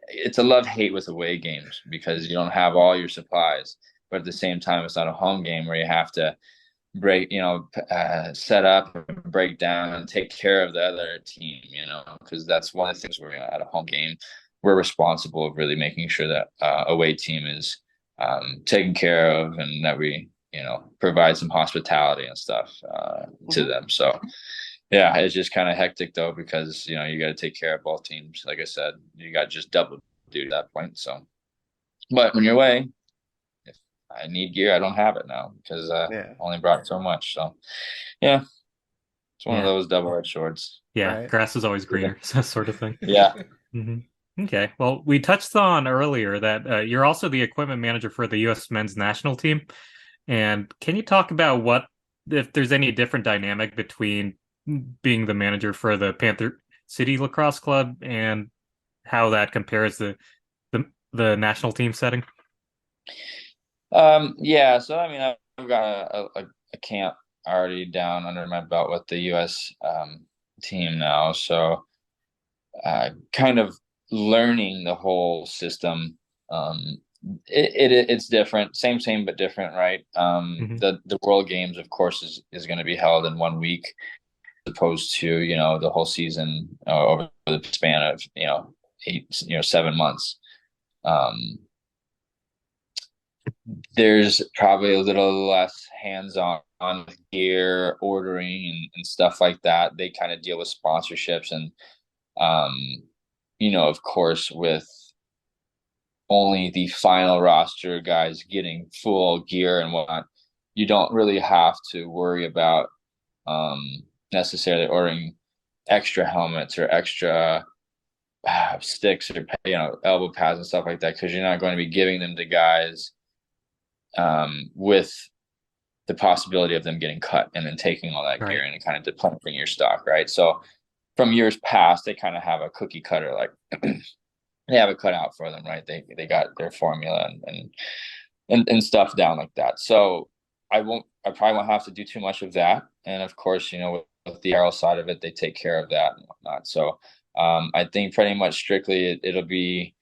it's a love-hate with away games because you don't have all your supplies, but at the same time, it's not a home game where you have to set up, break down, and take care of the other team. Because that's one of the things where at a home game, we're responsible of really making sure that away team is taken care of, and that we provide some hospitality and stuff to them. So yeah, it's just kind of hectic though because you got to take care of both teams. Like I said, you got just double duty at that point. So, but when you're away, if I need gear, I don't have it now because Yeah. only brought so much. So, yeah, it's one of Yeah. those double-edged swords. Yeah, Right. grass is always greener, sort of thing. Yeah. hmm Okay. Well, we touched on earlier that you're also the equipment manager for the U.S. men's national team. And can you talk about if there's any different dynamic between being the manager for the Panther City Lacrosse Club and how that compares to the national team setting? Yeah. So I mean, I've got a camp already down under my belt with the U.S. Team now, so kind of learning the whole system. It's different, same but different, right? hmm The World Games, of course, is going to be held in one week, as opposed to the whole season over the span of 7 months. There's probably a little less hands-on with gear ordering and stuff like that. They kind of deal with sponsorships and um, of course, with only the final roster guys getting full gear and whatnot, you don't really have to worry about necessarily ordering extra helmets or extra sticks or elbow pads and stuff like that because you're not going to be giving them to guys with the possibility of them getting cut and then taking all that Right. gear and kind of depleting your stock, right? So from years past, they kind of have a cookie cutter, like they have it cut out for them, right? They got their formula and stuff down like that. So I probably won't have to do too much of that. And of course, with the arrow side of it, they take care of that and whatnot. So I think pretty much strictly it'll be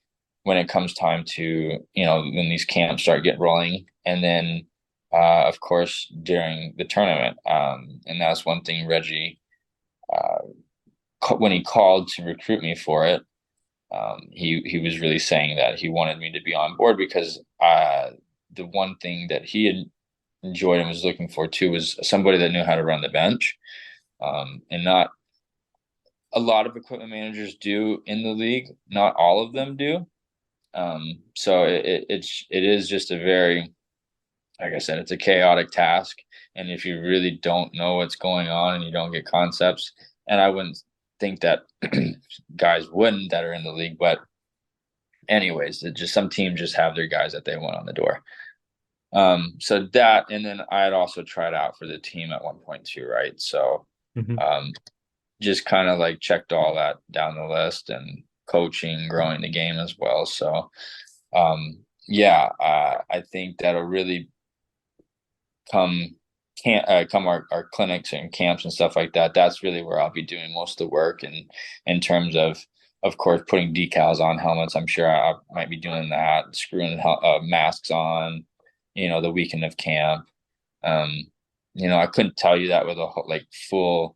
when it comes time to, when these camps start getting rolling. And then, of course, during the tournament. And that's one thing Reggie, when he called to recruit me for it, he was really saying that he wanted me to be on board because the one thing that he had enjoyed and was looking for too was somebody that knew how to run the bench, and not a lot of equipment managers do in the league. Not all of them do. So it is just a very, like I said, it's a chaotic task. And if you really don't know what's going on and you don't get concepts, and I wouldn't think that guys wouldn't that are in the league, but anyways, it just some teams just have their guys that they want on the door. So that, and then I had also tried out for the team at one point too, right? So just kind of like checked all that down the list and coaching, growing the game as well. So I think that'll really come our clinics and camps and stuff like that. That's really where I'll be doing most of the work, and in terms of course putting decals on helmets. I'm sure I might be doing that, screwing masks on the weekend of camp. I couldn't tell you that with a full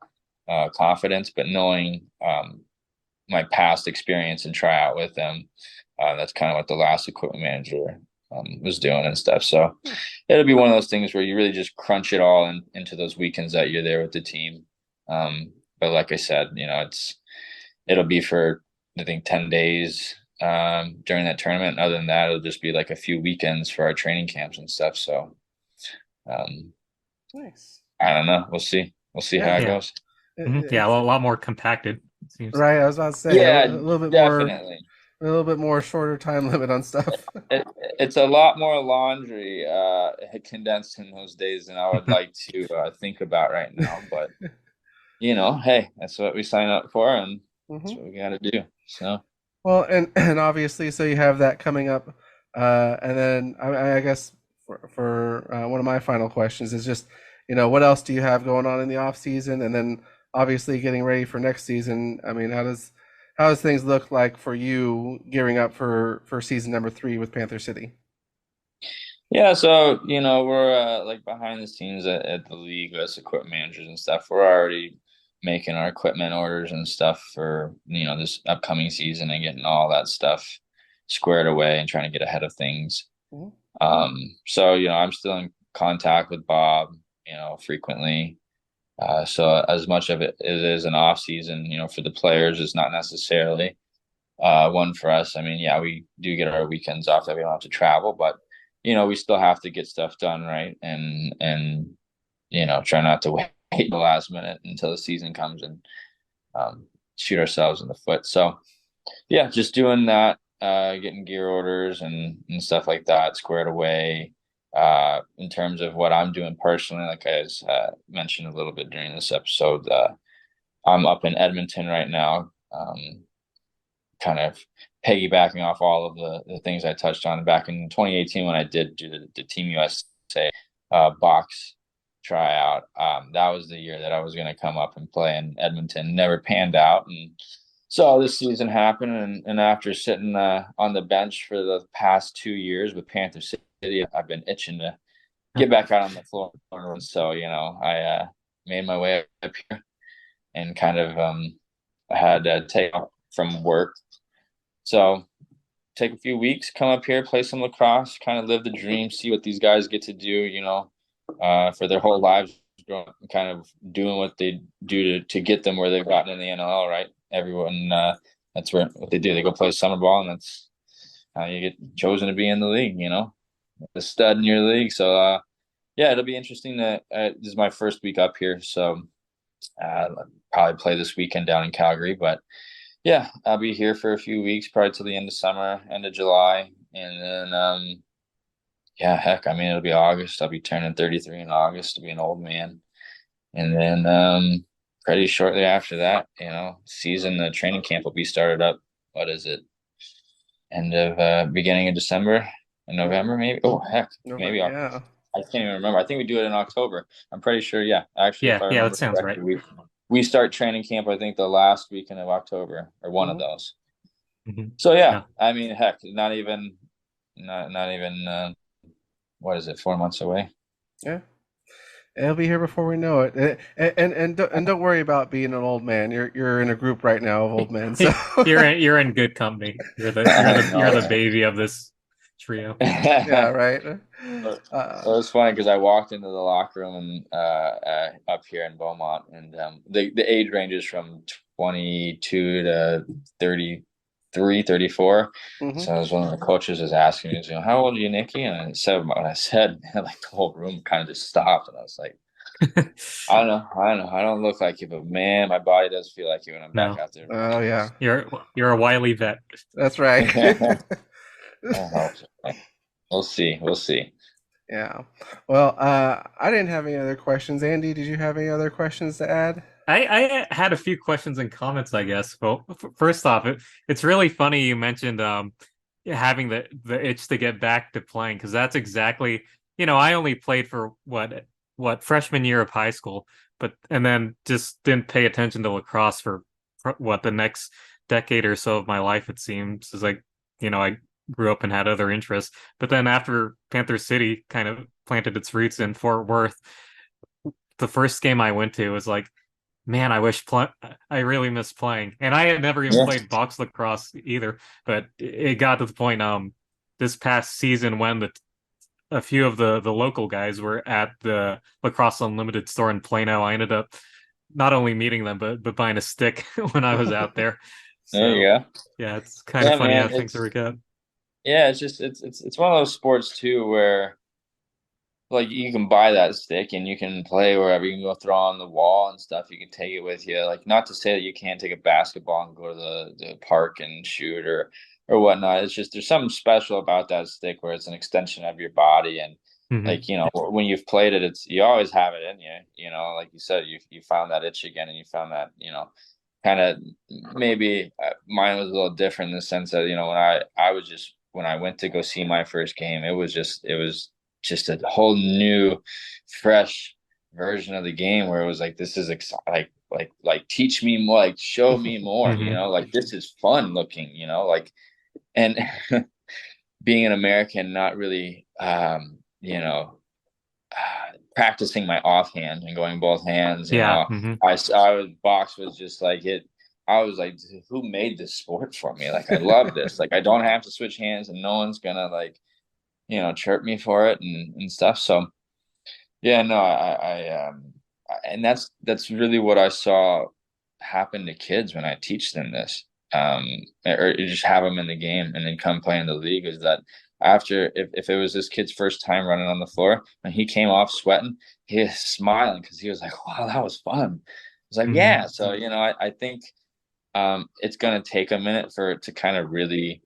confidence, but knowing my past experience and try out with them, that's kind of what the last equipment manager was doing and stuff. So it'll be one of those things where you really just crunch it all into those weekends that you're there with the team. But like I said, it'll be for I think 10 days during that tournament. Other than that, it'll just be like a few weekends for our training camps and stuff. So Nice. I don't know. We'll see. We'll see how Yeah. it Yeah. goes. Yeah, a It's lot more compacted, it seems. right. I was about to say Yeah, definitely. a little bit more shorter time limit on stuff. It's a lot more laundry condensed in those days than I would like to think about right now. But hey, that's what we sign up for, and that's Hmm. what we got to do. So Well, and and obviously, so you have that coming up, and then I guess for one of my final questions is just, what else do you have going on in the off season, and then obviously getting ready for next season. I mean, how does things look like for you gearing up for season number 3 with Panther City? yeah, so we're like behind the scenes at the league as equipment managers and stuff. We're already making our equipment orders and stuff for this upcoming season and getting all that stuff squared away and trying to get ahead of things. Mhm. So I'm still in contact with Bob, frequently. So as much of it is an off season, for the players, it's not necessarily one for us. I mean, yeah, we do get our weekends off that we don't have to travel, but we still have to get stuff done, right? And try not to wait the last minute until the season comes and shoot ourselves in the foot. So yeah, just doing that, getting gear orders and stuff like that squared away. In terms of what I'm doing personally, like I mentioned a little bit during this episode, I'm up in Edmonton right now, kind of piggybacking off all of the things I touched on back in 2018 when I did do the Team USA box tryout. That was the year that I was going to come up and play in Edmonton. Never panned out, and so this season happened. And after sitting on the bench for the past 2 years with Panther City, I've been itching to get back out on the floor. So I made my way up here and kind of had to take off from work. So take a few weeks, come up here, play some lacrosse, kind of live the dream, see what these guys get to do, for their whole lives, kind of doing what they do to get them where they've gotten in the NLL, right? Everyone, that's what they do. They go play summer ball, and that's how you get chosen to be in the league, the stud in your league. So, yeah, it'll be interesting that this is my first week up here. So, I'll probably play this weekend down in Calgary, but yeah, I'll be here for a few weeks, probably till the end of summer, end of July, and then yeah, heck, I mean it'll be August. I'll be turning 33 in August to be an old man, and then pretty shortly after that, the training camp will be started up. What is it? End of beginning of December and November, maybe. Oh heck, maybe Yeah. I can't even remember. I think we do it in October. I'm pretty sure. Yeah, actually, if Yeah, I yeah, remember that sounds right. correctly, we start training camp. I think the last weekend of October or one of Mhm. those. Hmm. So yeah, Yeah. I mean, heck, not even what is it, 4 months away? Yeah. It'll be here before we know it. And don't worry about being an old man. You're in a group right now of old men. So You're in good company. You're the baby of this trio. yeah, right. Well, Uh, it was funny because I walked into the locker room and up here in Beaumont, and the age ranges from 22 to 33, 34. mhm. So I was one of the coaches was asking me, "How old are you, Nikki?" And I said what I said, and like the whole room kind of just stopped, and I was like, "I don't know, I don't know, I don't look like you, but man, my body does feel like you when I'm back No, out there." Oh yeah, you're a wily vet. that's right. I hope so. We'll see. We'll see. Yeah. Well, I didn't have any other questions. Andy, did you have any other questions to add? I had a few questions and comments, I guess. Well, first off, it's really funny you mentioned having the itch to get back to playing because that's exactly I only played for what freshman year of high school, but and then just didn't pay attention to lacrosse for what the next decade or so of my life. It seems is like I grew up and had other interests, but then after Panther City kind of planted its roots in Fort Worth, the first game I went to was like, man, I really miss playing. And I had never even Yeah. played box lacrosse either, but it got to the point this past season when a few of the local guys were at the Lacrosse Unlimited store in Plano. I ended up not only meeting them but buying a stick when I was out there. There you So go. yeah, it's kind of Yeah, funny how man. things work out. Yeah, it's just it's one of those sports too where like you can buy that stick and you can play wherever. You can go throw on the wall and stuff. You can take it with you. Like not to say that you can't take a basketball and go to the park and shoot or whatnot. It's just there's something special about that stick where it's an extension of your body and Hmm. like when you've played it, it's you always have it in you. Like you said, you found that itch again and you found that kind of maybe mine was a little different in the sense that when I was just when I went to go see my first game, it was just a whole new, fresh version of the game where it was like this is like teach me more, like show me more, Hmm. like this is fun looking, like and being an American, not really practicing my offhand and going both hands. Yeah. Hmm. I was box was just like it. I was like, who made this sport for me? Like, I love this. Like, I don't have to switch hands, and no one's gonna like, chirp me for it and stuff. So, yeah, no, and that's really what I saw happen to kids when I teach them this, or just have them in the game and then come play in the league. Is that after if it was this kid's first time running on the floor and he came off sweating, he was smiling because he was like, "Wow, that was fun." I was like, Hmm. "Yeah." So I think it's gonna take a minute for it to kind of really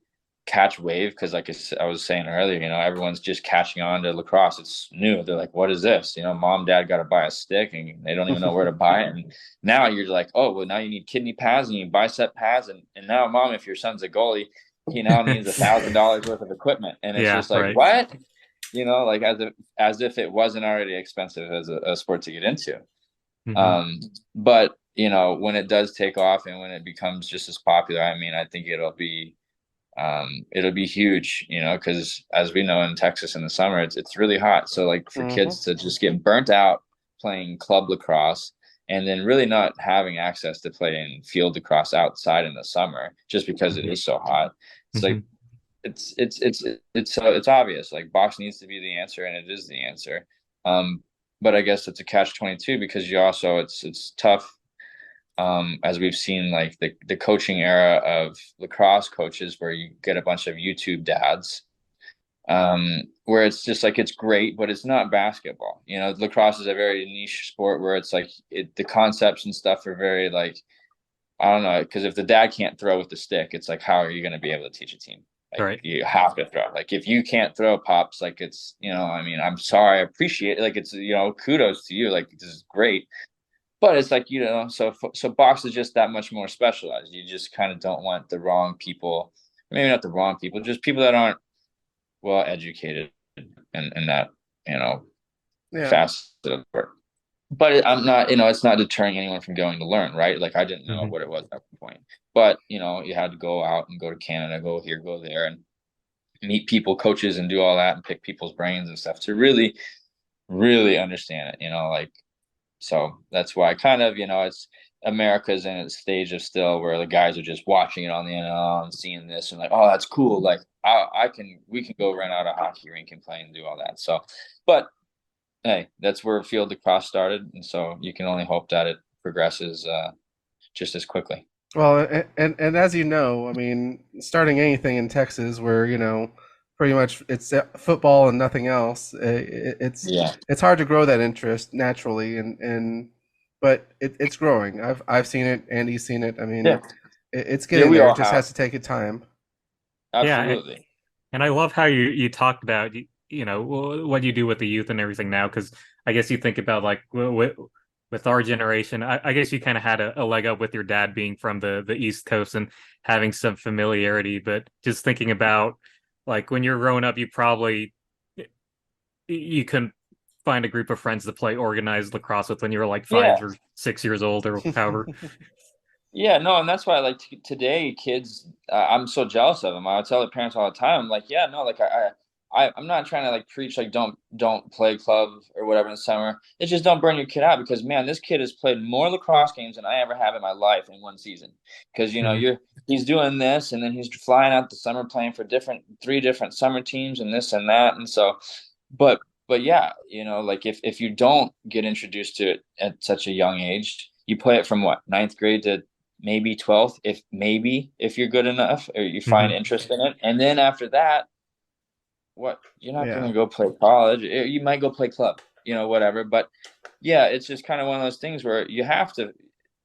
catch wave because like I was saying earlier, everyone's just catching on to lacrosse. It's new. They're like, what is this? Mom, dad got to buy a stick and they don't even know where to buy it. And now you're like, oh, well, now you need kidney pads and you need bicep pads. And now, mom, if your son's a goalie, he now needs $1,000 worth of equipment. And it's Yeah. just like, Right. what? Like as if it wasn't already expensive as a sport to get into. Hmm. But when it does take off and when it becomes just as popular, I mean, I think it'll be huge, because as we know in Texas in the summer, it's really hot. So like for Hmm. kids to just get burnt out playing club lacrosse and then really not having access to play in field lacrosse outside in the summer just because it Hmm. is so hot. It's Hmm. like it's obvious like box needs to be the answer and it is the answer. Um, but I guess it's a catch 22 because you also it's tough as we've seen like the coaching era of lacrosse coaches where you get a bunch of YouTube dads where it's just like it's great but it's not basketball. Lacrosse is a very niche sport where it's like the concepts and stuff are very like I don't know because if the dad can't throw with the stick it's like how are you going to be able to teach a team? Like Right. you have to throw. Like if you can't throw pops, like it's I mean I'm sorry, I appreciate it. Like it's kudos to you. Like this is great, but it's like, so box is just that much more specialized. You just kind of don't want the wrong people, maybe not the wrong people, just people that aren't well educated in that, you know, Yeah. facet of work. But I'm not, it's not deterring anyone from going to learn, right? Like I didn't know Hmm. what it was at that point. But, you had to go out and go to Canada, go here, go there, and meet people, coaches, and do all that and pick people's brains and stuff to really, really understand it, like so that's why kind of, it's America's in its stage of still where the guys are just watching it on the NL and seeing this and like, oh, that's cool. Like we can go rent out a hockey rink and play and do all that. So, but hey, that's where field lacrosse started. And so you can only hope that it progresses just as quickly. Well, and as you know, I mean, starting anything in Texas where, pretty much it's football and nothing else, Yeah. it's hard to grow that interest naturally and but it's growing. I've seen it, Andy's seen it. I mean, Yeah. it's Yeah. getting We there. It all just have. has to take a time. Yeah. Absolutely. And I love how you talked about what you do with the youth and everything now, because I guess you think about like with our generation, I guess you kind of had a leg up with your dad being from the East Coast and having some familiarity. But just thinking about like when you're growing up, you couldn't find a group of friends to play organized lacrosse with when you were like Yeah. 5 or 6 years old or however. Yeah, no, and that's why like today kids, I'm so jealous of them. I tell the parents all the time, I'm like, yeah, no, like I'm not trying to like preach like don't play club or whatever in the summer. It's just don't burn your kid out because man, this kid has played more lacrosse games than I ever have in my life in one season. Because Hmm. he's doing this and then he's flying out the summer playing for three different summer teams and this and that, and so, but yeah, like if you don't get introduced to it at such a young age, you play it from what ninth grade to maybe 12th, if you're good enough or you find interest in it. And then after that, what, you're not going to go play college. You might go play club, whatever. But yeah, it's just kind of one of those things where you have to,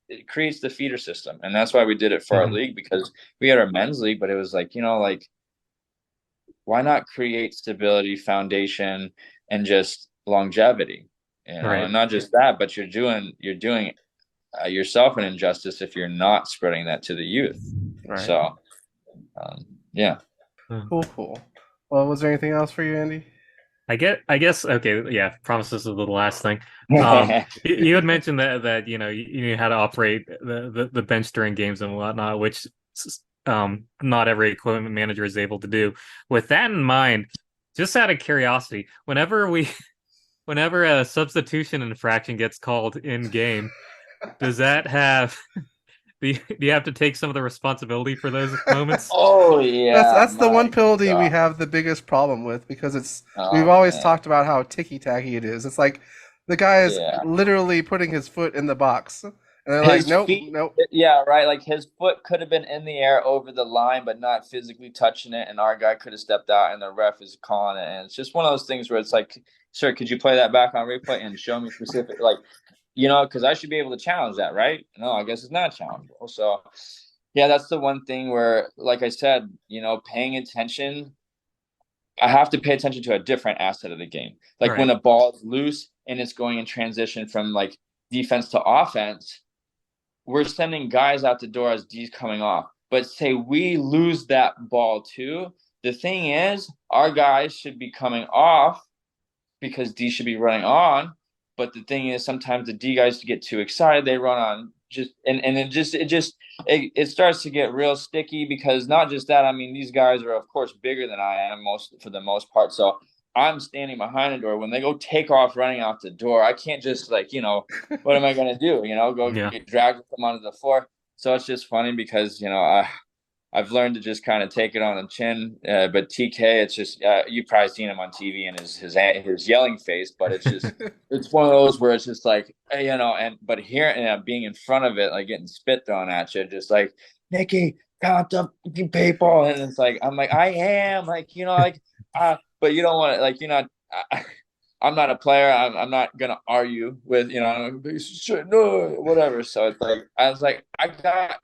it creates the feeder system. And that's why we did it for our league, because we had our men's league, but it was like, like, why not create stability, foundation, and just longevity? Right. And not just that, but you're doing yourself an injustice if you're not spreading that to the youth. Right. So, yeah. Cool. Well, was there anything else for you, Andy? I guess okay, yeah, promises is the last thing. You had mentioned that you had to operate the bench during games and whatnot, which not every equipment manager is able to do. With that in mind, just out of curiosity, whenever a substitution infraction gets called in game, does that have do you have to take some of the responsibility for those moments? Oh yeah, that's the one penalty we have the biggest problem with, because we've always talked about how ticky tacky it is. It's like the guy is literally putting his foot in the box, and they're like, nope. Yeah, right. Like his foot could have been in the air over the line, but not physically touching it, and our guy could have stepped out, and the ref is calling it. And it's just one of those things where it's like, sir, could you play that back on replay and show me specific, like, because I should be able to challenge that, right? No, I guess it's not challengeable. So, yeah, that's the one thing where, like I said, paying attention. I have to pay attention to a different asset of the game. Like when a ball is loose and it's going in transition from like defense to offense, we're sending guys out the door as D's coming off. But say we lose that ball too, the thing is, our guys should be coming off because D should be running on. But the thing is, sometimes the D guys get too excited, they run on it starts to get real sticky, because not just that, I mean, these guys are of course bigger than I am for the most part. So I'm standing behind the door. When they go take off running out the door, I can't just what am I going to do? Get dragged with them onto the floor. So it's just funny because, I've learned to just kind of take it on the chin. But TK, it's just, you've probably seen him on TV and his yelling face, but it's just, it's one of those where it's just like, but here, being in front of it, like getting spit thrown at you, just like, Nikki, count the people. And it's like, I'm like, I am like, but you don't want to, like, I'm not a player. I'm not gonna argue with whatever. So it's like I was like, I got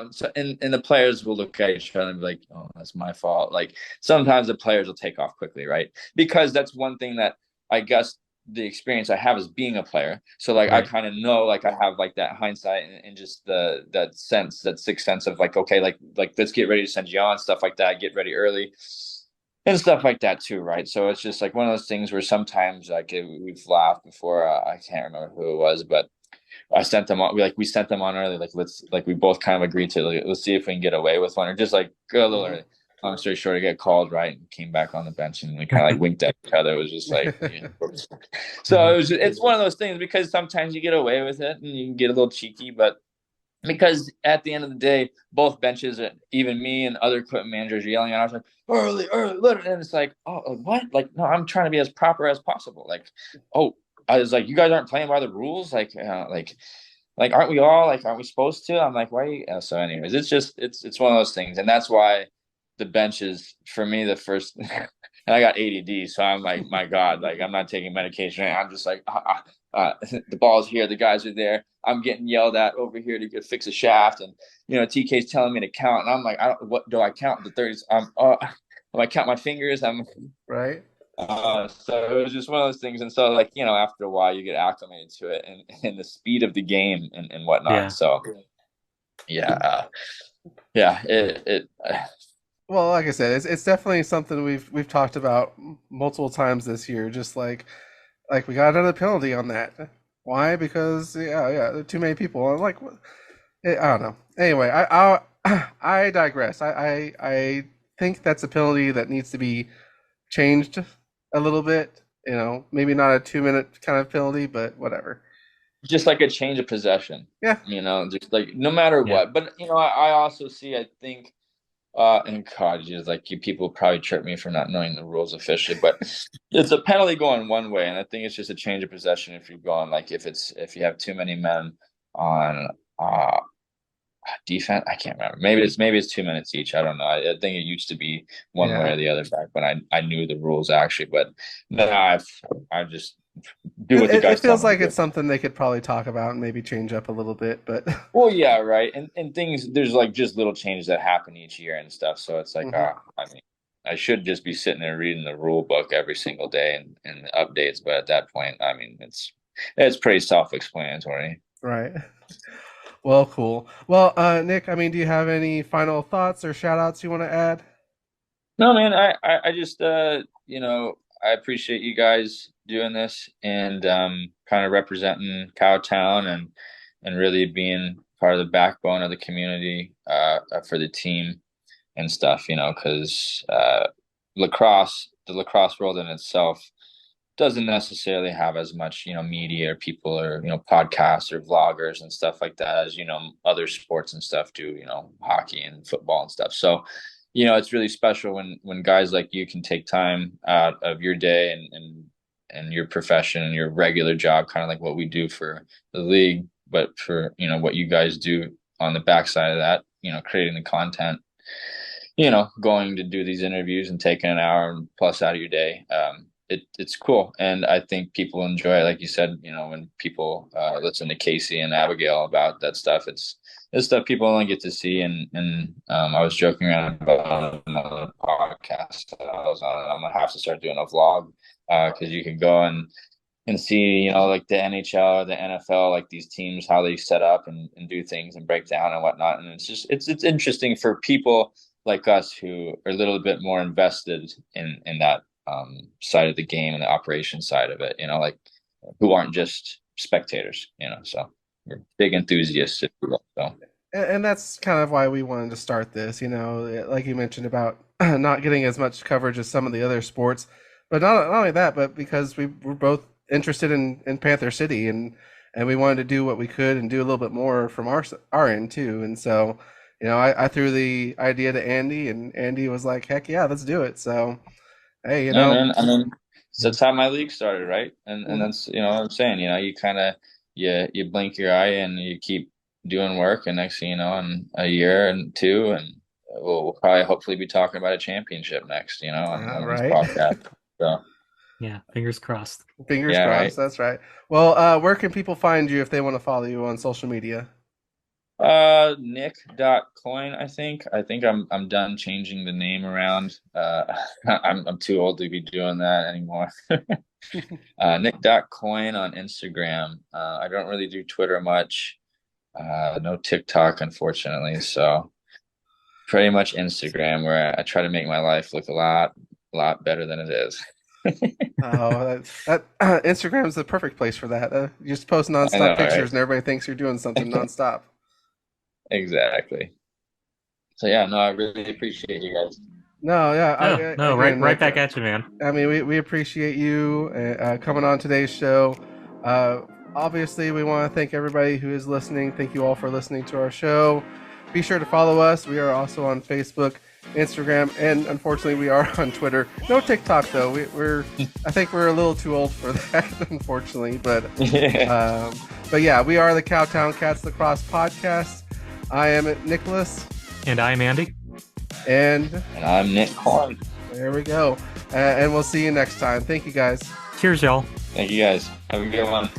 so and the players will look at each other and be like, oh, that's my fault. Like sometimes the players will take off quickly, right? Because that's one thing that I guess the experience I have is being a player. So like I kind of know, like I have like that hindsight and just that sixth sense of like, okay, like let's get ready to send you on, stuff like that, get ready early. And stuff like that too, right? So it's just like one of those things where sometimes like we've laughed before. I can't remember who it was, but I sent them on. We sent them on early. We both kind of agreed to let's see if we can get away with one, or just like go a little early. Long story short, I get called, right, and came back on the bench, and we kind of like winked at each other. It was just like, so it's one of those things, because sometimes you get away with it and you can get a little cheeky, but because at the end of the day, both benches, even me and other equipment managers, are yelling at us like early, and it's like, oh, what? Like, no, I'm trying to be as proper as possible. Like, oh, I was like, you guys aren't playing by the rules, like aren't we all, like, aren't we supposed to? I'm like, why? So, anyways, it's just it's one of those things, and that's why the bench is for me the first. And I got ADD, so I'm like, my God, like I'm not taking medication. I'm just like, the ball's here, the guys are there. I'm getting yelled at over here to go fix a shaft, and TK's telling me to count, and I'm like, what do I count? The 30s? Do I count my fingers? I'm right. So it was just one of those things, and so like after a while you get acclimated to it and the speed of the game and whatnot. Yeah. So it Well, like I said, it's definitely something we've talked about multiple times this year. Just like we got another penalty on that. Why? Because there are too many people. I'm like, I don't know. Anyway, I digress. I think that's a penalty that needs to be changed a little bit. Maybe not a 2-minute kind of penalty, but whatever. Just like a change of possession. Yeah. Just like no matter what. But I also see, I think. And God, just like people probably chirp me for not knowing the rules officially, but it's a penalty going one way, and I think it's just a change of possession if you're going, like, if you have too many men on defense. I can't remember. Maybe it's 2 minutes each. I don't know. I think it used to be one way Yeah. or the other back when I knew the rules actually. But now I just do what the It guys tell feels me to like do. it's something they could probably talk about and maybe change up a little bit, but Well, yeah, right. And things there's like just little changes that happen each year and stuff. So it's like, Mhm. I mean, I should just be sitting there reading the rule book every single day and the updates. But at that point, I mean, it's pretty self-explanatory. Right. Well, cool. Well, Nick, I mean, do you have any final thoughts or shout outs you want to add? No, man, I just I appreciate you guys doing this and kind of representing Cowtown and really being part of the backbone of the community for the team and stuff, because the lacrosse world in itself doesn't necessarily have as much, media or people or, podcasts or vloggers and stuff like that as, other sports and stuff do, hockey and football and stuff. So, it's really special when guys like you can take time out of your day and your profession and your regular job, kind of like what we do for the league, but for, what you guys do on the backside of that, creating the content, going to do these interviews and taking an hour plus out of your day. It's cool. And I think people enjoy it. Like you said, when people listen to Casey and Abigail about that stuff, it's stuff people only get to see. And I was joking around about another podcast that I was on. I'm going to have to start doing a vlog because you can go and see, like the NHL or the NFL, like these teams, how they set up and do things and break down and whatnot. And it's interesting for people like us who are a little bit more invested in that side of the game and the operation side of it, like who aren't just spectators, so we're big enthusiasts, if you will. So And that's kind of why we wanted to start this, like you mentioned about not getting as much coverage as some of the other sports, but not only that, but because we were both interested in Panther City and we wanted to do what we could and do a little bit more from our end too. And so, I threw the idea to Andy and Andy was like, heck yeah, let's do it. So, hey, yeah, man, I mean, so that's how my league started, right? And mhm. that's what I'm saying, you kind of you blink your eye and you keep doing work, and next thing you know, in a year and two, and we'll probably hopefully be talking about a championship next, on one of these Right. podcasts. So Yeah, fingers crossed. Fingers yeah, crossed. right. That's right. Well, where can people find you if they want to follow you on social media? Nick.Coyne, I think I'm done changing the name around. I'm too old to be doing that anymore. Nick.Coyne on Instagram. I don't really do Twitter much. No TikTok, unfortunately. So pretty much Instagram, where I try to make my life look a lot better than it is. Oh, that Instagram's the perfect place for that. You just post I know, nonstop right? pictures, and everybody thinks you're doing something nonstop. Exactly. So yeah, no, I really appreciate you guys. No, yeah. No, no, right, Again, right Nick. back at you, man. I mean, we appreciate you coming on today's show. Uh, Obviously, we want to thank everybody who is listening. Thank you all for listening to our show. Be sure to follow us. We are also on Facebook, Instagram, and unfortunately, we are on Twitter. No TikTok though. I think we're a little too old for that, unfortunately. But yeah, we are the Cowtown Cats Lacrosse podcast. I am Nicholas, And I'm Andy. and And I'm Nick Coyne. there we go. And we'll see you next time. Thank you guys. Cheers, y'all. Thank you guys. Have a good one.